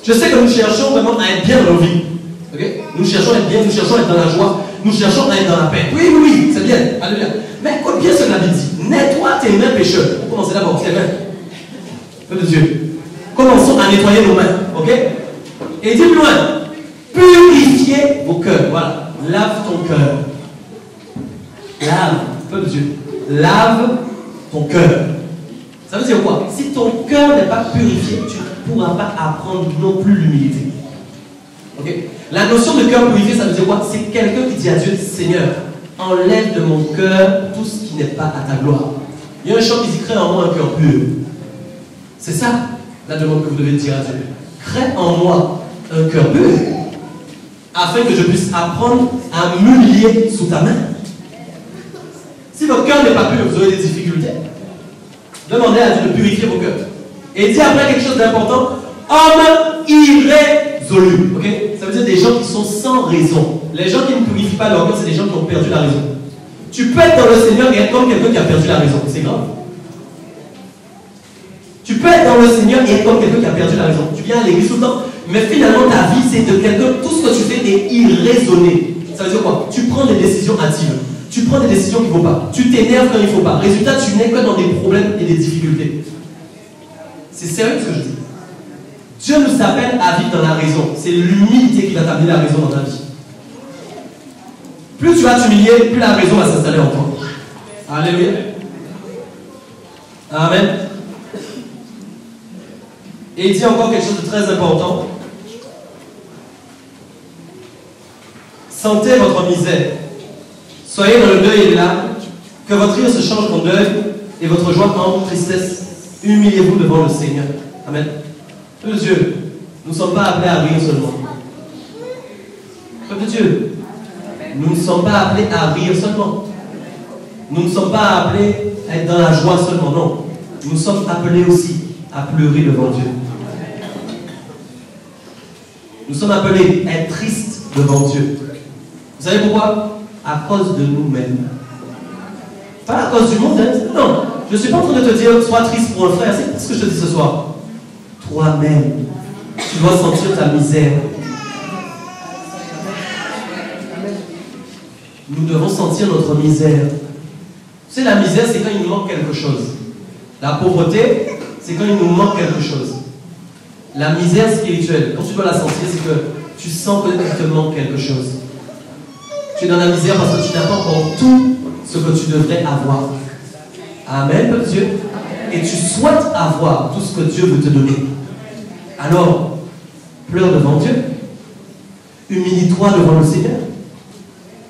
Je sais que nous cherchons vraiment à être bien dans nos vies. Okay? Nous cherchons à être bien, nous cherchons à être dans la joie, nous cherchons à être dans la paix. Oui, oui, oui, c'est bien. Alléluia. Mais écoute bien ce que la Bible dit. Nettoie tes mains pécheurs. Pour commencer d'abord, tes mains. Feu de Dieu. Commençons à nettoyer nos mains. Ok? Et dis plus loin. Purifiez vos cœurs. Voilà. Lave ton cœur. Lave. Feu de Dieu. Lave ton cœur. Ça veut dire quoi? Si ton cœur n'est pas purifié, tu ne pourras pas apprendre non plus l'humilité. Ok? La notion de cœur purifié, ça veut dire quoi? C'est quelqu'un qui dit à Dieu, Seigneur, enlève de mon cœur tout ce qui n'est pas à ta gloire. Il y a un chant qui dit, crée en moi un cœur pur. C'est ça la demande que vous devez dire à Dieu. Crée en moi un cœur pur, afin que je puisse apprendre à m'humilier sous ta main. Si votre cœur n'est pas pur, vous aurez des difficultés. Demandez à Dieu de purifier vos cœurs. Et il dit après quelque chose d'important, homme irrésolu. Ok? Ça veut dire des gens qui sont sans raison. Les gens qui ne purifient pas leur cœur, c'est des gens qui ont perdu la raison. Tu peux être dans le Seigneur et être comme quelqu'un qui a perdu la raison. C'est grave. Tu peux être dans le Seigneur et être comme quelqu'un qui a perdu la raison. Tu viens à l'église tout le temps, mais finalement ta vie c'est de quelqu'un, tout ce que tu fais est irraisonné. Ça veut dire quoi? Tu prends des décisions hâtives. Tu prends des décisions qu'il ne faut pas. Tu t'énerves quand il ne faut pas. Résultat, tu n'es que dans des problèmes et des difficultés. C'est sérieux ce que je dis. Dieu nous appelle à vivre dans la raison. C'est l'humilité qui va t'amener la raison dans ta vie. Plus tu vas t'humilier, plus la raison va s'installer en toi. Alléluia. Amen. Et il dit encore quelque chose de très important. Sentez votre misère. Soyez dans le deuil et les larmes. Que votre rire se change en deuil et votre joie en tristesse. Humiliez-vous devant le Seigneur. Amen. Peuple de Dieu, nous ne sommes pas appelés à rire seulement. Peuple de Dieu, nous ne sommes pas appelés à rire seulement. Nous ne sommes pas appelés à être dans la joie seulement, non. Nous sommes appelés aussi à pleurer devant Dieu. Nous sommes appelés à être tristes devant Dieu. Vous savez pourquoi? À cause de nous-mêmes. Pas à cause du monde, hein? Non. Je ne suis pas en train de te dire, sois triste pour un frère. C'est ce que je te dis ce soir. Toi-même, tu dois sentir ta misère. Nous devons sentir notre misère. Tu sais, la misère, c'est quand il nous manque quelque chose. La pauvreté, c'est quand il nous manque quelque chose. La misère spirituelle, quand tu dois la sentir, c'est que tu sens qu'il te manque quelque chose. Tu es dans la misère parce que tu n'as pas encore tout ce que tu devrais avoir. Amen, peuple Dieu. Et tu souhaites avoir tout ce que Dieu veut te donner. Alors, pleure devant Dieu. Humilie-toi devant le Seigneur.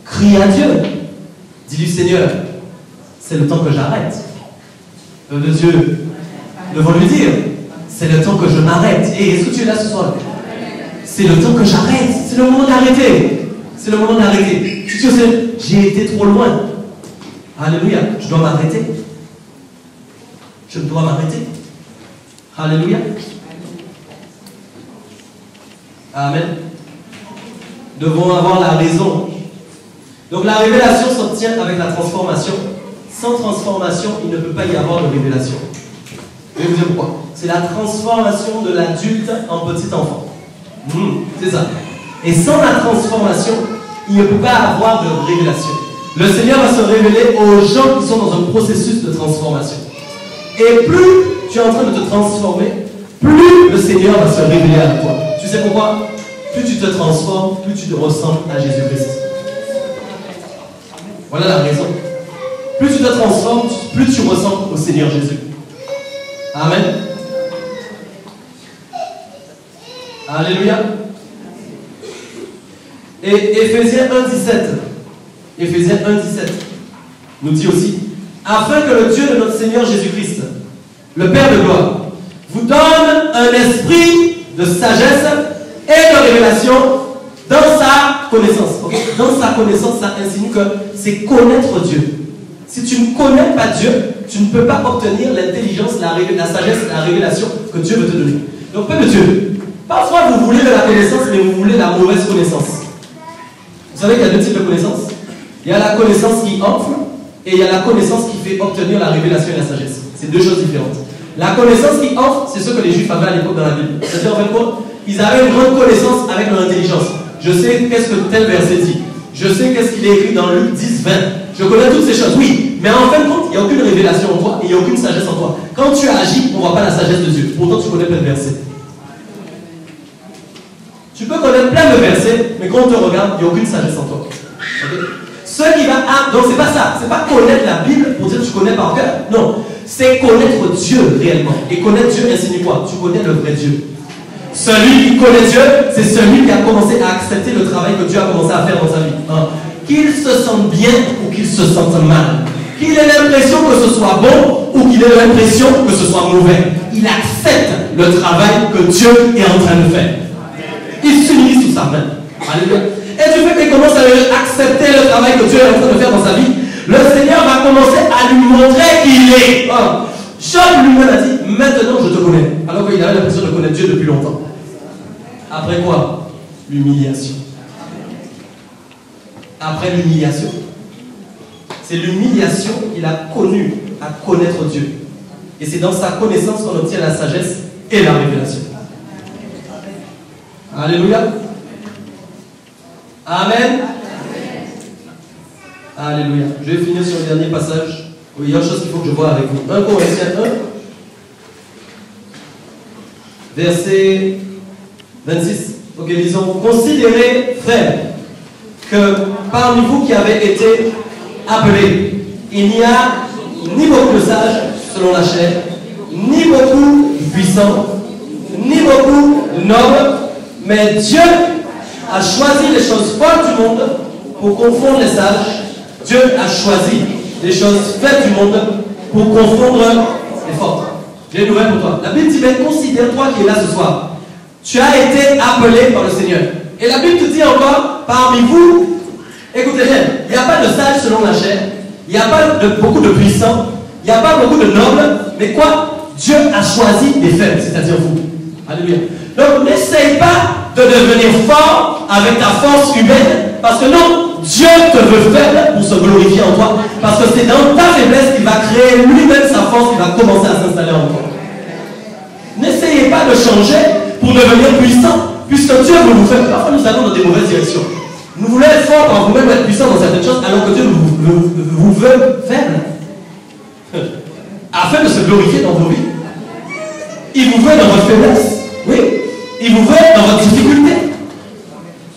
Crie à Dieu. Dis-lui, Seigneur, c'est le temps que j'arrête. Peuple de Dieu, devant lui dire, c'est le temps que je m'arrête. Et est-ce que tu es là ce soir? C'est le temps que j'arrête. C'est le moment d'arrêter. C'est le moment d'arrêter. Tu sais, j'ai été trop loin. Alléluia. Je dois m'arrêter. Je dois m'arrêter. Alléluia. Amen. Nous devons avoir la raison. Donc la révélation s'obtient avec la transformation. Sans transformation, il ne peut pas y avoir de révélation. Je vais vous dire pourquoi. C'est la transformation de l'adulte en petit enfant. C'est ça. Et sans la transformation, il ne peut pas avoir de révélation. Le Seigneur va se révéler aux gens qui sont dans un processus de transformation. Et plus tu es en train de te transformer, plus le Seigneur va se révéler à toi. Tu sais pourquoi? Plus tu te transformes, plus tu te ressembles à Jésus-Christ. Voilà la raison. Plus tu te transformes, plus tu ressembles au Seigneur Jésus. Amen. Alléluia. Et Éphésiens 1,17 nous dit aussi, afin que le Dieu de notre Seigneur Jésus-Christ, le Père de gloire, vous donne un esprit de sagesse et de révélation dans sa connaissance. Okay? Dans sa connaissance, ça insinue que c'est connaître Dieu. Si tu ne connais pas Dieu, tu ne peux pas obtenir l'intelligence, la sagesse, la révélation que Dieu veut te donner. Donc, peuple de Dieu, parfois vous voulez de la connaissance, mais vous voulez la mauvaise connaissance. Vous savez qu'il y a deux types de connaissances. Il y a la connaissance qui enfle et il y a la connaissance qui fait obtenir la révélation et la sagesse. C'est deux choses différentes. La connaissance qui enfle, c'est ce que les Juifs avaient à l'époque dans la Bible. C'est-à-dire, en fait, quoi? Ils avaient une grande connaissance avec leur intelligence. Je sais qu'est-ce que tel verset dit. Je sais qu'est-ce qu'il est écrit dans Luc 10, 20. Je connais toutes ces choses, oui. Mais en fin de compte, il n'y a aucune révélation en toi et il n'y a aucune sagesse en toi. Quand tu agis, on ne voit pas la sagesse de Dieu. Pourtant, tu connais plein de versets. Tu peux connaître plein de versets, mais quand on te regarde, il n'y a aucune sagesse en toi. Okay? Donc, c'est pas ça. C'est pas connaître la Bible pour dire que tu connais par cœur. Non. C'est connaître Dieu réellement. Et connaître Dieu insinue quoi? Tu connais le vrai Dieu. Celui qui connaît Dieu, c'est celui qui a commencé à accepter le travail que Dieu a commencé à faire dans sa vie. Hein? Qu'il se sente bien ou qu'il se sente mal. Qu'il ait l'impression que ce soit bon ou qu'il ait l'impression que ce soit mauvais. Il accepte le travail que Dieu est en train de faire. Il s'unit sous sa main. Alléluia. Et du fait qu'il commence à accepter le travail que Dieu est en train de faire dans sa vie, le Seigneur va commencer à lui montrer qui il est. Oh. Job lui-même a dit, maintenant je te connais. Alors qu'il avait l'impression de connaître Dieu depuis longtemps. Après quoi? L'humiliation. Après l'humiliation. C'est l'humiliation qu'il a connue à connaître Dieu. Et c'est dans sa connaissance qu'on obtient la sagesse et la révélation. Alléluia. Amen. Alléluia. Je vais finir sur le dernier passage. Oui, il y a une chose qu'il faut que je vois avec vous. 1 Corinthiens 1, verset 26. Ok, lisons. Considérez, frères, que parmi vous qui avez été appelés, il n'y a ni beaucoup de sages selon la chair, ni beaucoup de puissants, ni beaucoup de nobles, mais Dieu a choisi les choses folles du monde pour confondre les sages. Dieu a choisi les choses faibles du monde pour confondre les fortes. J'ai une nouvelle pour toi. La Bible dit, mais considère-toi qui est là ce soir. Tu as été appelé par le Seigneur. Et la Bible te dit encore, parmi vous, écoutez bien, il n'y a pas de sages selon la chair, il n'y a pas beaucoup de puissants, il n'y a pas beaucoup de nobles, mais quoi? Dieu a choisi les faibles, c'est-à-dire vous. Alléluia. Donc n'essaye pas de devenir fort avec ta force humaine, parce que non, Dieu te veut faible pour se glorifier en toi, parce que c'est dans ta faiblesse qu'il va créer lui-même sa force, qui va commencer à s'installer en toi. N'essayez pas de changer pour devenir puissant, puisque Dieu veut vous faire. Parfois nous allons dans des mauvaises directions. Nous voulons être forts par vous-même, être puissants dans certaines choses, alors que Dieu vous veut faible. Afin de se glorifier dans vos vies. Il vous veut dans votre faiblesse. Oui. Il vous veut dans votre difficulté.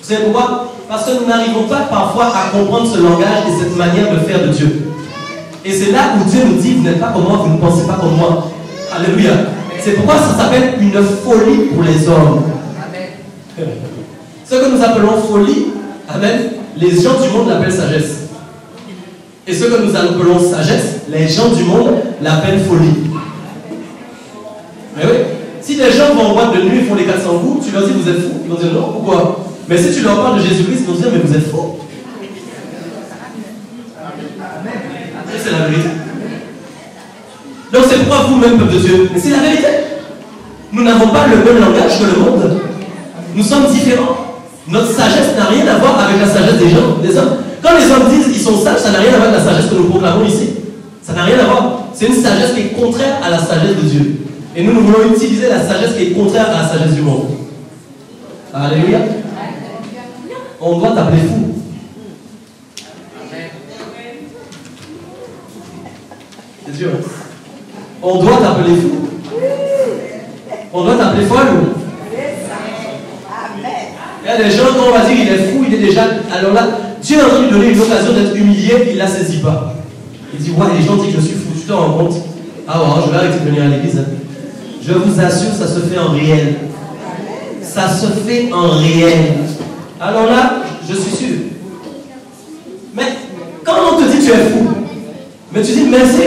Vous savez pourquoi? Parce que nous n'arrivons pas parfois à comprendre ce langage et cette manière de faire de Dieu. Et c'est là où Dieu nous dit, vous n'êtes pas comme moi, vous ne pensez pas comme moi. Alléluia. C'est pourquoi ça s'appelle une folie pour les hommes. Amen. Ce que nous appelons folie, amen, les gens du monde l'appellent sagesse. Et ce que nous appelons sagesse, les gens du monde l'appellent folie. Mais oui, si les gens vont en boîte de nuit et font les 400 coups, tu leur dis vous êtes fous, ils vont dire non, pourquoi? Mais si tu leur parles de Jésus-Christ, ils vont dire mais vous êtes faux. Et c'est la vérité. Donc c'est pourquoi vous-même, peuple de Dieu, mais c'est la vérité. Nous n'avons pas le même langage que le monde. Nous sommes différents. Notre sagesse n'a rien à voir avec la sagesse des gens, des hommes. Quand les hommes disent qu'ils sont sages, ça n'a rien à voir avec la sagesse que nous proclamons ici. Ça n'a rien à voir. C'est une sagesse qui est contraire à la sagesse de Dieu. Et nous voulons utiliser la sagesse qui est contraire à la sagesse du monde. Alléluia. On doit t'appeler fou. C'est dur. On doit t'appeler fou. On doit t'appeler folle. Il y a des gens, quand on va dire il est fou, il est déjà. Alors là, Dieu est en train de lui donner une occasion d'être humilié, il ne la saisit pas. Il dit, ouais, les gens disent que je suis fou, tu te rends compte? Ah ouais, je vais arrêter de venir à l'église. Je vous assure, ça se fait en réel. Ça se fait en réel. Alors là, je suis sûr. Mais quand on te dit tu es fou, mais tu dis merci,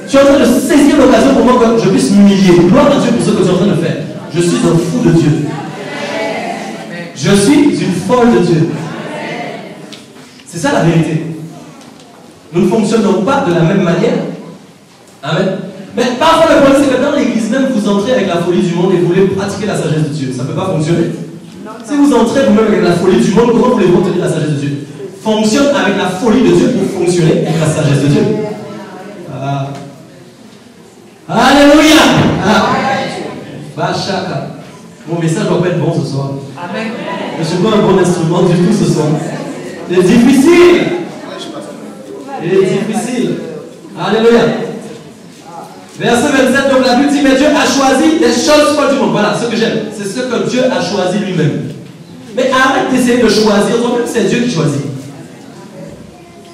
tu es en train de saisir l'occasion pour moi que je puisse m'humilier. Gloire à Dieu pour ce que tu es en train de faire. Je suis un fou de Dieu. Je suis une folle de Dieu. C'est ça la vérité. Nous ne fonctionnons pas de la même manière. Amen. Mais parfois le problème c'est que dans l'église même vous entrez avec la folie du monde et vous voulez pratiquer la sagesse de Dieu. Ça ne peut pas fonctionner. Si vous entrez vous-même avec la folie du monde, comment voulez-vous obtenir la sagesse de Dieu? Fonctionne avec la folie de Dieu pour fonctionner avec la sagesse de Dieu. Alléluia. Bachaka. Mon message ne va pas être bon ce soir. Amen. Je ne suis pas un bon instrument du tout ce soir. C'est difficile. Il est difficile. Alléluia. Verset 27, donc la Bible dit, mais Dieu a choisi les choses folles du monde. Voilà, ce que j'aime. C'est ce que Dieu a choisi lui-même. Mais arrête d'essayer de choisir. Toi-même, c'est Dieu qui choisit.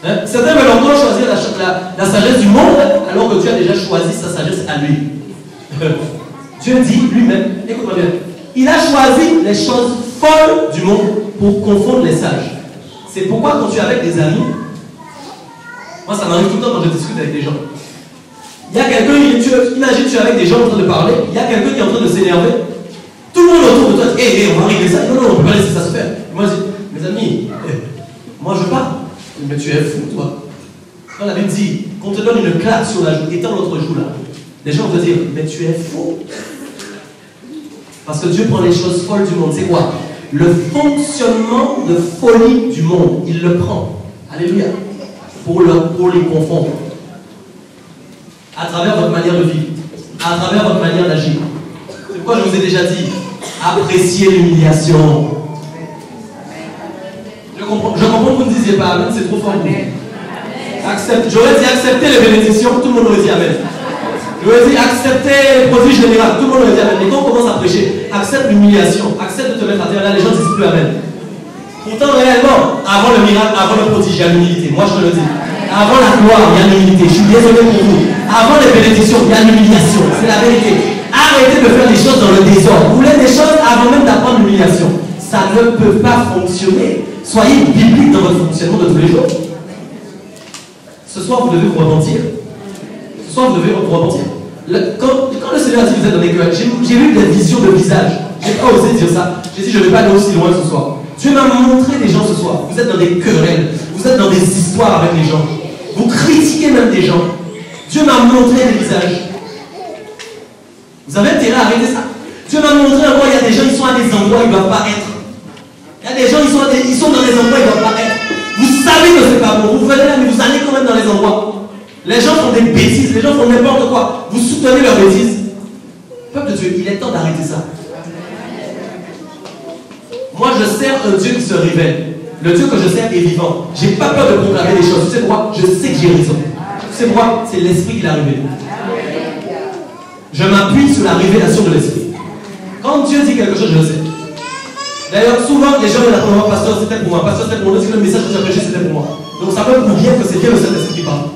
Hein? Certains veulent encore choisir la sagesse du monde, alors que Dieu a déjà choisi sa sagesse à lui. Dieu dit lui-même, écoute-moi bien, il a choisi les choses folles du monde pour confondre les sages. C'est pourquoi quand tu es avec des amis, moi ça m'arrive tout le temps quand je discute avec des gens. Il y a quelqu'un, imagine tu es avec des gens en train de parler, il y a quelqu'un qui est en train de s'énerver, tout le monde autour de toi dit hé, on va régler ça. Non, on ne peut pas laisser ça se faire. Et moi je dis, mes amis, moi je parle. Mais tu es fou toi. Quand la Bible dit qu'on te donne une claque sur la joue, étends l'autre joue là, les gens vont te dire, mais tu es fou. Parce que Dieu prend les choses folles du monde. C'est quoi? Le fonctionnement de folie du monde. Il le prend. Alléluia. Pour les confondre. À travers votre manière de vivre. À travers votre manière d'agir. C'est pourquoi je vous ai déjà dit, appréciez l'humiliation. Je comprends que vous ne disiez pas Amen, c'est trop fort pour vous. J'aurais dit accepter les bénédictions, tout le monde aurait dit amen. J'aurais dit accepter les produits généraux, tout le monde aurait dit amen. Mais quand on commence à prêcher, accepte l'humiliation, accepte de te mettre à terre, là les gens ne disent plus amen. Pourtant, réellement, avant le miracle, avant le prodige, il y a l'humilité. Moi, je te le dis. Avant la gloire, il y a l'humilité. Je suis désolé pour vous. Avant les bénédictions, il y a l'humiliation. C'est la vérité. Arrêtez de faire des choses dans le désordre. Vous voulez des choses avant même d'apprendre l'humiliation. Ça ne peut pas fonctionner. Soyez biblique dans votre fonctionnement de tous les jours. Ce soir, vous devez vous repentir. Ce soir, vous devez vous repentir. Quand le Seigneur a dit que vous êtes dans des querelles, j'ai vu des visions de visage. Je n'ai pas osé dire ça. J'ai dit, je ne vais pas aller aussi loin ce soir. Dieu m'a montré des gens ce soir. Vous êtes dans des querelles. Vous êtes dans des histoires avec les gens. Vous critiquez même des gens. Dieu m'a montré des visages. Vous avez intérêt à arrêter ça. Dieu m'a montré encore, il y a des gens, ils sont à des endroits où ils ne doivent pas être. Il y a des gens, ils sont dans des endroits où ils ne doivent pas être. Vous savez que ce n'est pas bon. Vous venez là, mais vous allez quand même dans les endroits. Les gens font des bêtises, les gens font n'importe quoi. Vous soutenez leurs bêtises. Peuple de Dieu, il est temps d'arrêter ça. Moi, je sers un Dieu qui se révèle. Le Dieu que je sers est vivant. Je n'ai pas peur de proclamer des choses. Tu sais pourquoi? Je sais que j'ai raison. Tu sais pourquoi? C'est l'Esprit qui l'a révélé. Je m'appuie sur la révélation de l'Esprit. Quand Dieu dit quelque chose, je le sais. D'ailleurs, souvent, les gens viennent à moi, pasteur, c'était pour moi. Pasteur, c'était pour moi. Le message que j'ai prêché, c'était pour moi. Donc, ça peut vous dire que c'est bien le Saint-Esprit qui parle.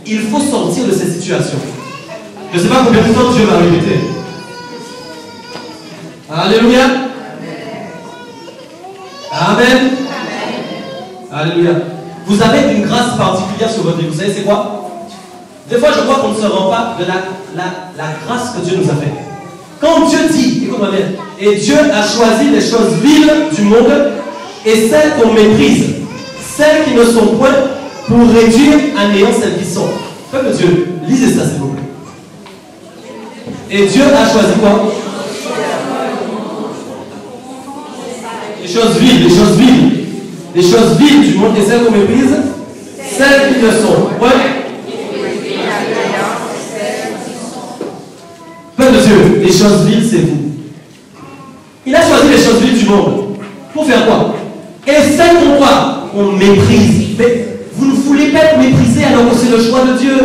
Il faut sortir de ces situations. Je ne sais pas combien de temps Dieu va répéter. Alléluia. Amen. Alléluia. Vous avez une grâce particulière sur votre vie. Vous savez c'est quoi? Des fois je crois qu'on ne se rend pas de la grâce que Dieu nous a faite. Quand Dieu dit, écoute-moi bien, et Dieu a choisi les choses viles du monde et celles qu'on méprise, celles qui ne sont point, pour réduire à néant celles qui sont. Peuple de Dieu, lisez ça s'il vous plaît. Et Dieu a choisi quoi? Les choses viles, les choses viles. Les choses viles du monde et celles qu'on méprise, celles qui le sont. Ouais. Peuple de Dieu, les choses viles, c'est vous. Il a choisi les choses viles du monde. Pour faire quoi? Et celles qu'on croit, on méprise. Mais vous ne voulez pas être méprisé alors que c'est le choix de Dieu.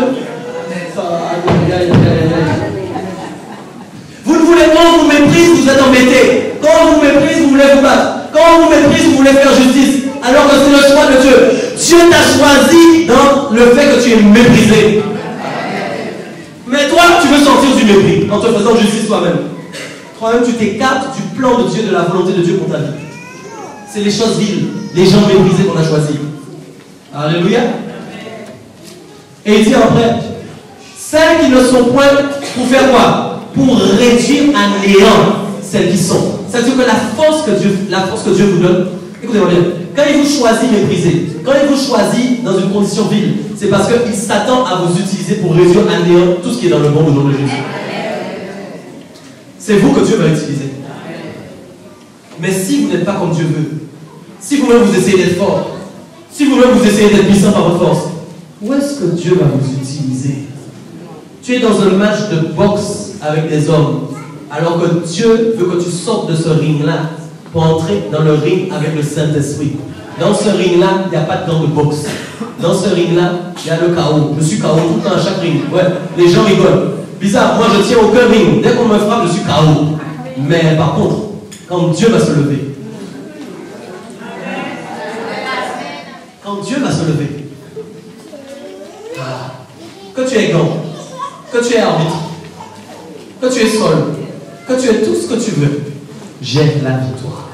Vous ne voulez pas, on vous méprise, vous êtes embêté. Quand on vous méprise, vous voulez vous battre. Quand on vous méprise, vous voulez faire justice. Alors que c'est le choix de Dieu. Dieu t'a choisi dans le fait que tu es méprisé. Mais toi, tu veux sortir du mépris en te faisant justice toi-même. Toi-même, tu t'écartes du plan de Dieu, de la volonté de Dieu pour ta vie. C'est les choses viles, les gens méprisés qu'on a choisis. Alléluia. Et il dit après, celles qui ne sont point, pour faire quoi? Pour réduire à néant celles qui sont. C'est-à-dire que la force que Dieu vous donne, écoutez-moi bien, quand il vous choisit méprisé, quand il vous choisit dans une condition vile, c'est parce qu'il s'attend à vous utiliser pour réduire à néant tout ce qui est dans le monde au nom de Jésus. C'est vous que Dieu va utiliser. Mais si vous n'êtes pas comme Dieu veut, si vous-même vous essayez d'être fort, si vous-même vous essayez d'être puissant par votre force, où est-ce que Dieu va vous utiliser? Tu es dans un match de boxe avec des hommes, alors que Dieu veut que tu sortes de ce ring-là pour entrer dans le ring avec le Saint-Esprit. Dans ce ring-là, il n'y a pas de gants de boxe. Dans ce ring-là, il y a le chaos. Je suis chaos tout le temps à chaque ring. Ouais, les gens rigolent. Bizarre, moi je tiens aucun ring. Dès qu'on me frappe, je suis chaos. Mais par contre, quand Dieu va se lever, quand Dieu va se lever, que tu es gant, que tu es arbitre, que tu es sol, que tu es tout ce que tu veux, j'ai la victoire.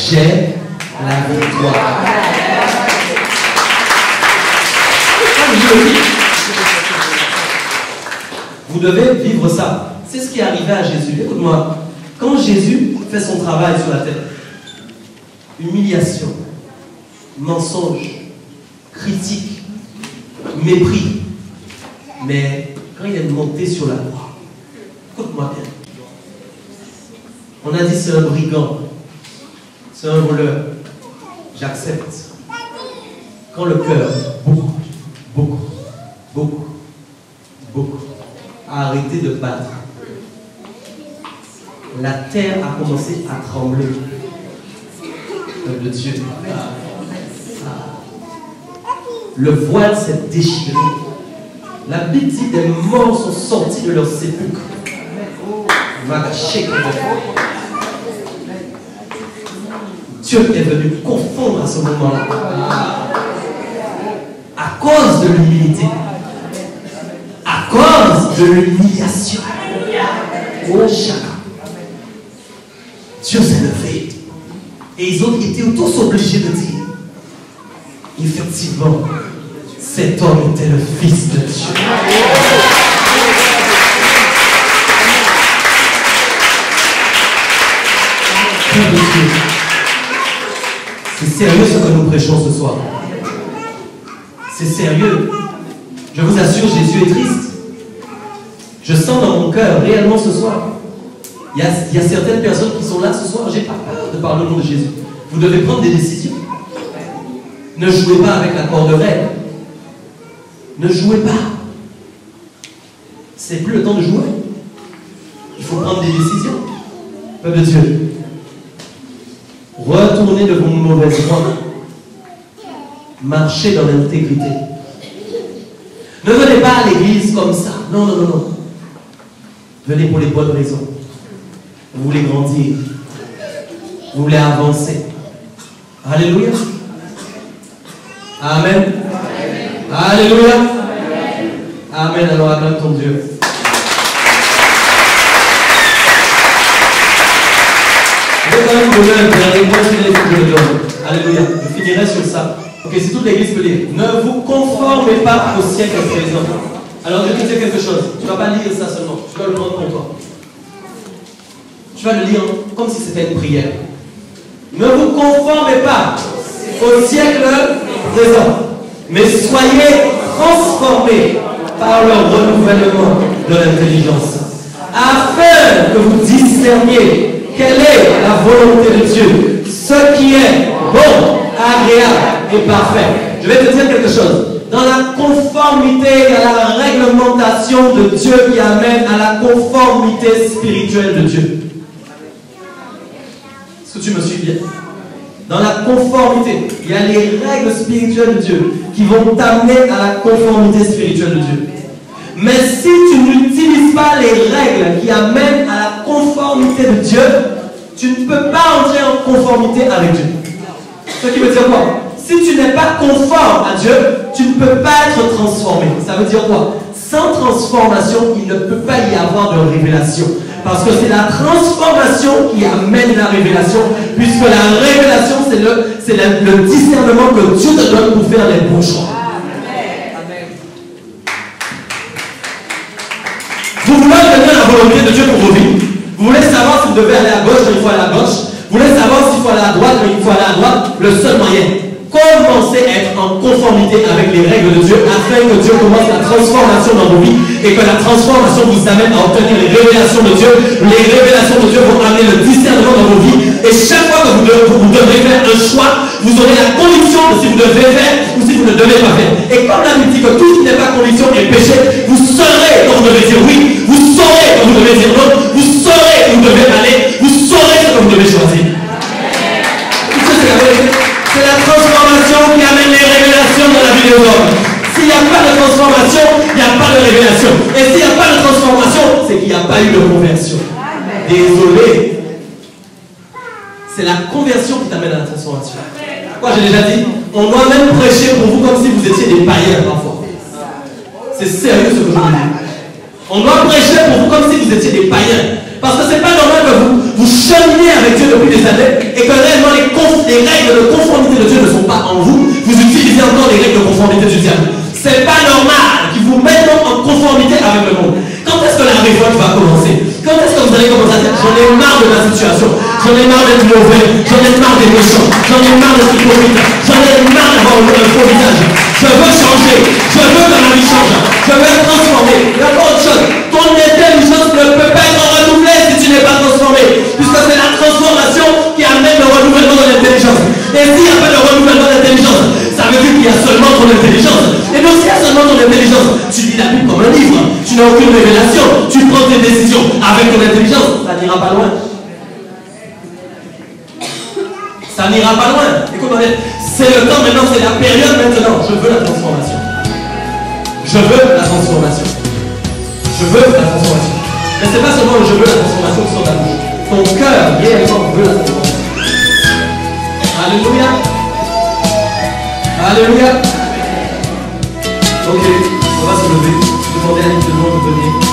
J'ai la victoire. Vous devez vivre ça. C'est ce qui est arrivé à Jésus. Écoute-moi, quand Jésus fait son travail sur la terre, humiliation, mensonge, critique, mépris, mais quand il est monté sur la croix, écoute-moi bien, on a dit c'est un brigand, c'est un voleur, j'accepte. Quand le cœur, beaucoup, a arrêté de battre, la terre a commencé à trembler. De Dieu. Le voile s'est déchiré. La Bible dit des morts sont sortis de leur sépulcre. Dieu est venu confondre à ce moment-là. À cause de l'humilité. À cause de l'humiliation. Oh, chacun. Dieu s'est levé. Et ils ont été tous obligés de dire, effectivement, cet homme était le Fils de Dieu. Père de Dieu, c'est sérieux ce que nous prêchons ce soir. C'est sérieux. Je vous assure, Jésus est triste. Je sens dans mon cœur, réellement ce soir, il y a certaines personnes qui sont là ce soir, j'ai pas peur de parler au nom de Jésus. Vous devez prendre des décisions. Ne jouez pas avec la corde raide. Ne jouez pas. C'est plus le temps de jouer. Il faut prendre des décisions. Peuple de Dieu, retournez de vos mauvaises voies. Marchez dans l'intégrité. Ne venez pas à l'église comme ça. Non, non, non, non. Venez pour les bonnes raisons. Vous voulez grandir. Vous voulez avancer. Alléluia. Amen. Alléluia. Amen. Alors acclame ton Dieu. Je vais quand même vous donner un dernier point sur les que je le donne. Alléluia. Je finirai sur ça. Ok, si toute l'église peut lire. Ne vous conformez pas au siècle présent. Alors je vais te dire quelque chose. Tu ne vas pas lire ça seulement. Tu vas le prendre pour toi. Tu vas le lire comme si c'était une prière. Ne vous conformez pas au siècle présent, mais soyez transformés par le renouvellement de l'intelligence, afin que vous discerniez quelle est la volonté de Dieu, ce qui est bon, agréable et parfait. Je vais te dire quelque chose. Dans la conformité, il y a la réglementation de Dieu qui amène à la conformité spirituelle de Dieu. Est-ce que tu me suis bien? Dans la conformité, il y a les règles spirituelles de Dieu qui vont t'amener à la conformité spirituelle de Dieu. Mais si tu n'utilises pas les règles qui amènent à la conformité de Dieu, tu ne peux pas entrer en conformité avec Dieu. Ce qui veut dire quoi? Si tu n'es pas conforme à Dieu, tu ne peux pas être transformé. Ça veut dire quoi? Sans transformation, il ne peut pas y avoir de révélation. Parce que c'est la transformation qui amène la révélation, puisque la révélation, c'est le discernement que Dieu te donne pour faire les bons choix. Amen. Vous voulez obtenir la volonté de Dieu pour vos vies. Vous voulez savoir si vous devez aller à gauche quand il faut aller à gauche. Vous voulez savoir s'il faut aller à droite quand il faut aller à droite. Le seul moyen. Commencez à être en conformité avec les règles de Dieu afin que Dieu commence la transformation dans vos vies et que la transformation vous amène à obtenir les révélations de Dieu. Les révélations de Dieu vont amener le discernement dans vos vies et chaque fois que vous devrez faire un choix, vous aurez la conviction de si vous devez faire ou si vous ne devez pas faire. Et comme la Bible dit que tout ce qui n'est pas conviction est péché, vous saurez quand vous devez dire oui, vous saurez quand vous devez dire non, vous saurez où vous devez aller, vous saurez ce que vous devez choisir. C'est la transformation qui amène les révélations dans la vie des hommes. S'il n'y a pas de transformation, il n'y a pas de révélation. Et s'il n'y a pas de transformation, c'est qu'il n'y a pas eu de conversion. Désolé. C'est la conversion qui t'amène à la transformation. Moi, j'ai déjà dit, on doit même prêcher pour vous comme si vous étiez des païens parfois. C'est sérieux ce que je vous dis. On doit prêcher pour vous comme si vous étiez des païens. Parce que c'est pas normal que vous cheminez avec Dieu depuis des années et que réellement les règles de conformité de Dieu ne sont pas en vous. Vous utilisez encore les règles de conformité du diable. C'est pas normal qu'ils vous mettent en conformité avec le monde. Quand est-ce que la révolte va commencer? Quand est-ce que vous allez commencer à dire j'en ai marre de ma situation, j'en ai marre d'être mauvais, j'en ai marre des méchants, j'en ai marre d'être hypocrite, j'en ai marre d'avoir un faux visage. Je veux changer, je veux que ma vie change, je veux être transformé. Il y a encore autre chose. Ton intelligence ne peut pas être renouvelée si tu n'es pas transformé, puisque c'est la transformation qui amène le renouvellement de l'intelligence. Et s'il n'y a pas de renouvellement d'intelligence, ça veut dire qu'il y a seulement ton intelligence. Et donc s'il y a seulement ton intelligence, tu lis la Bible comme un livre, tu n'as aucune révélation, tu prends tes décisions avec ton intelligence, ça n'ira pas loin. Ça n'ira pas loin. Écoute, C'est le temps maintenant, c'est la période maintenant. Je veux la transformation. Je veux la transformation. Je veux la transformation. Mais c'est pas seulement le je veux la transformation sur ta bouche. Ton cœur réellement veut la transformation. Alléluia. Alléluia. Ok, on va se lever. Demander à l'équipe de venir.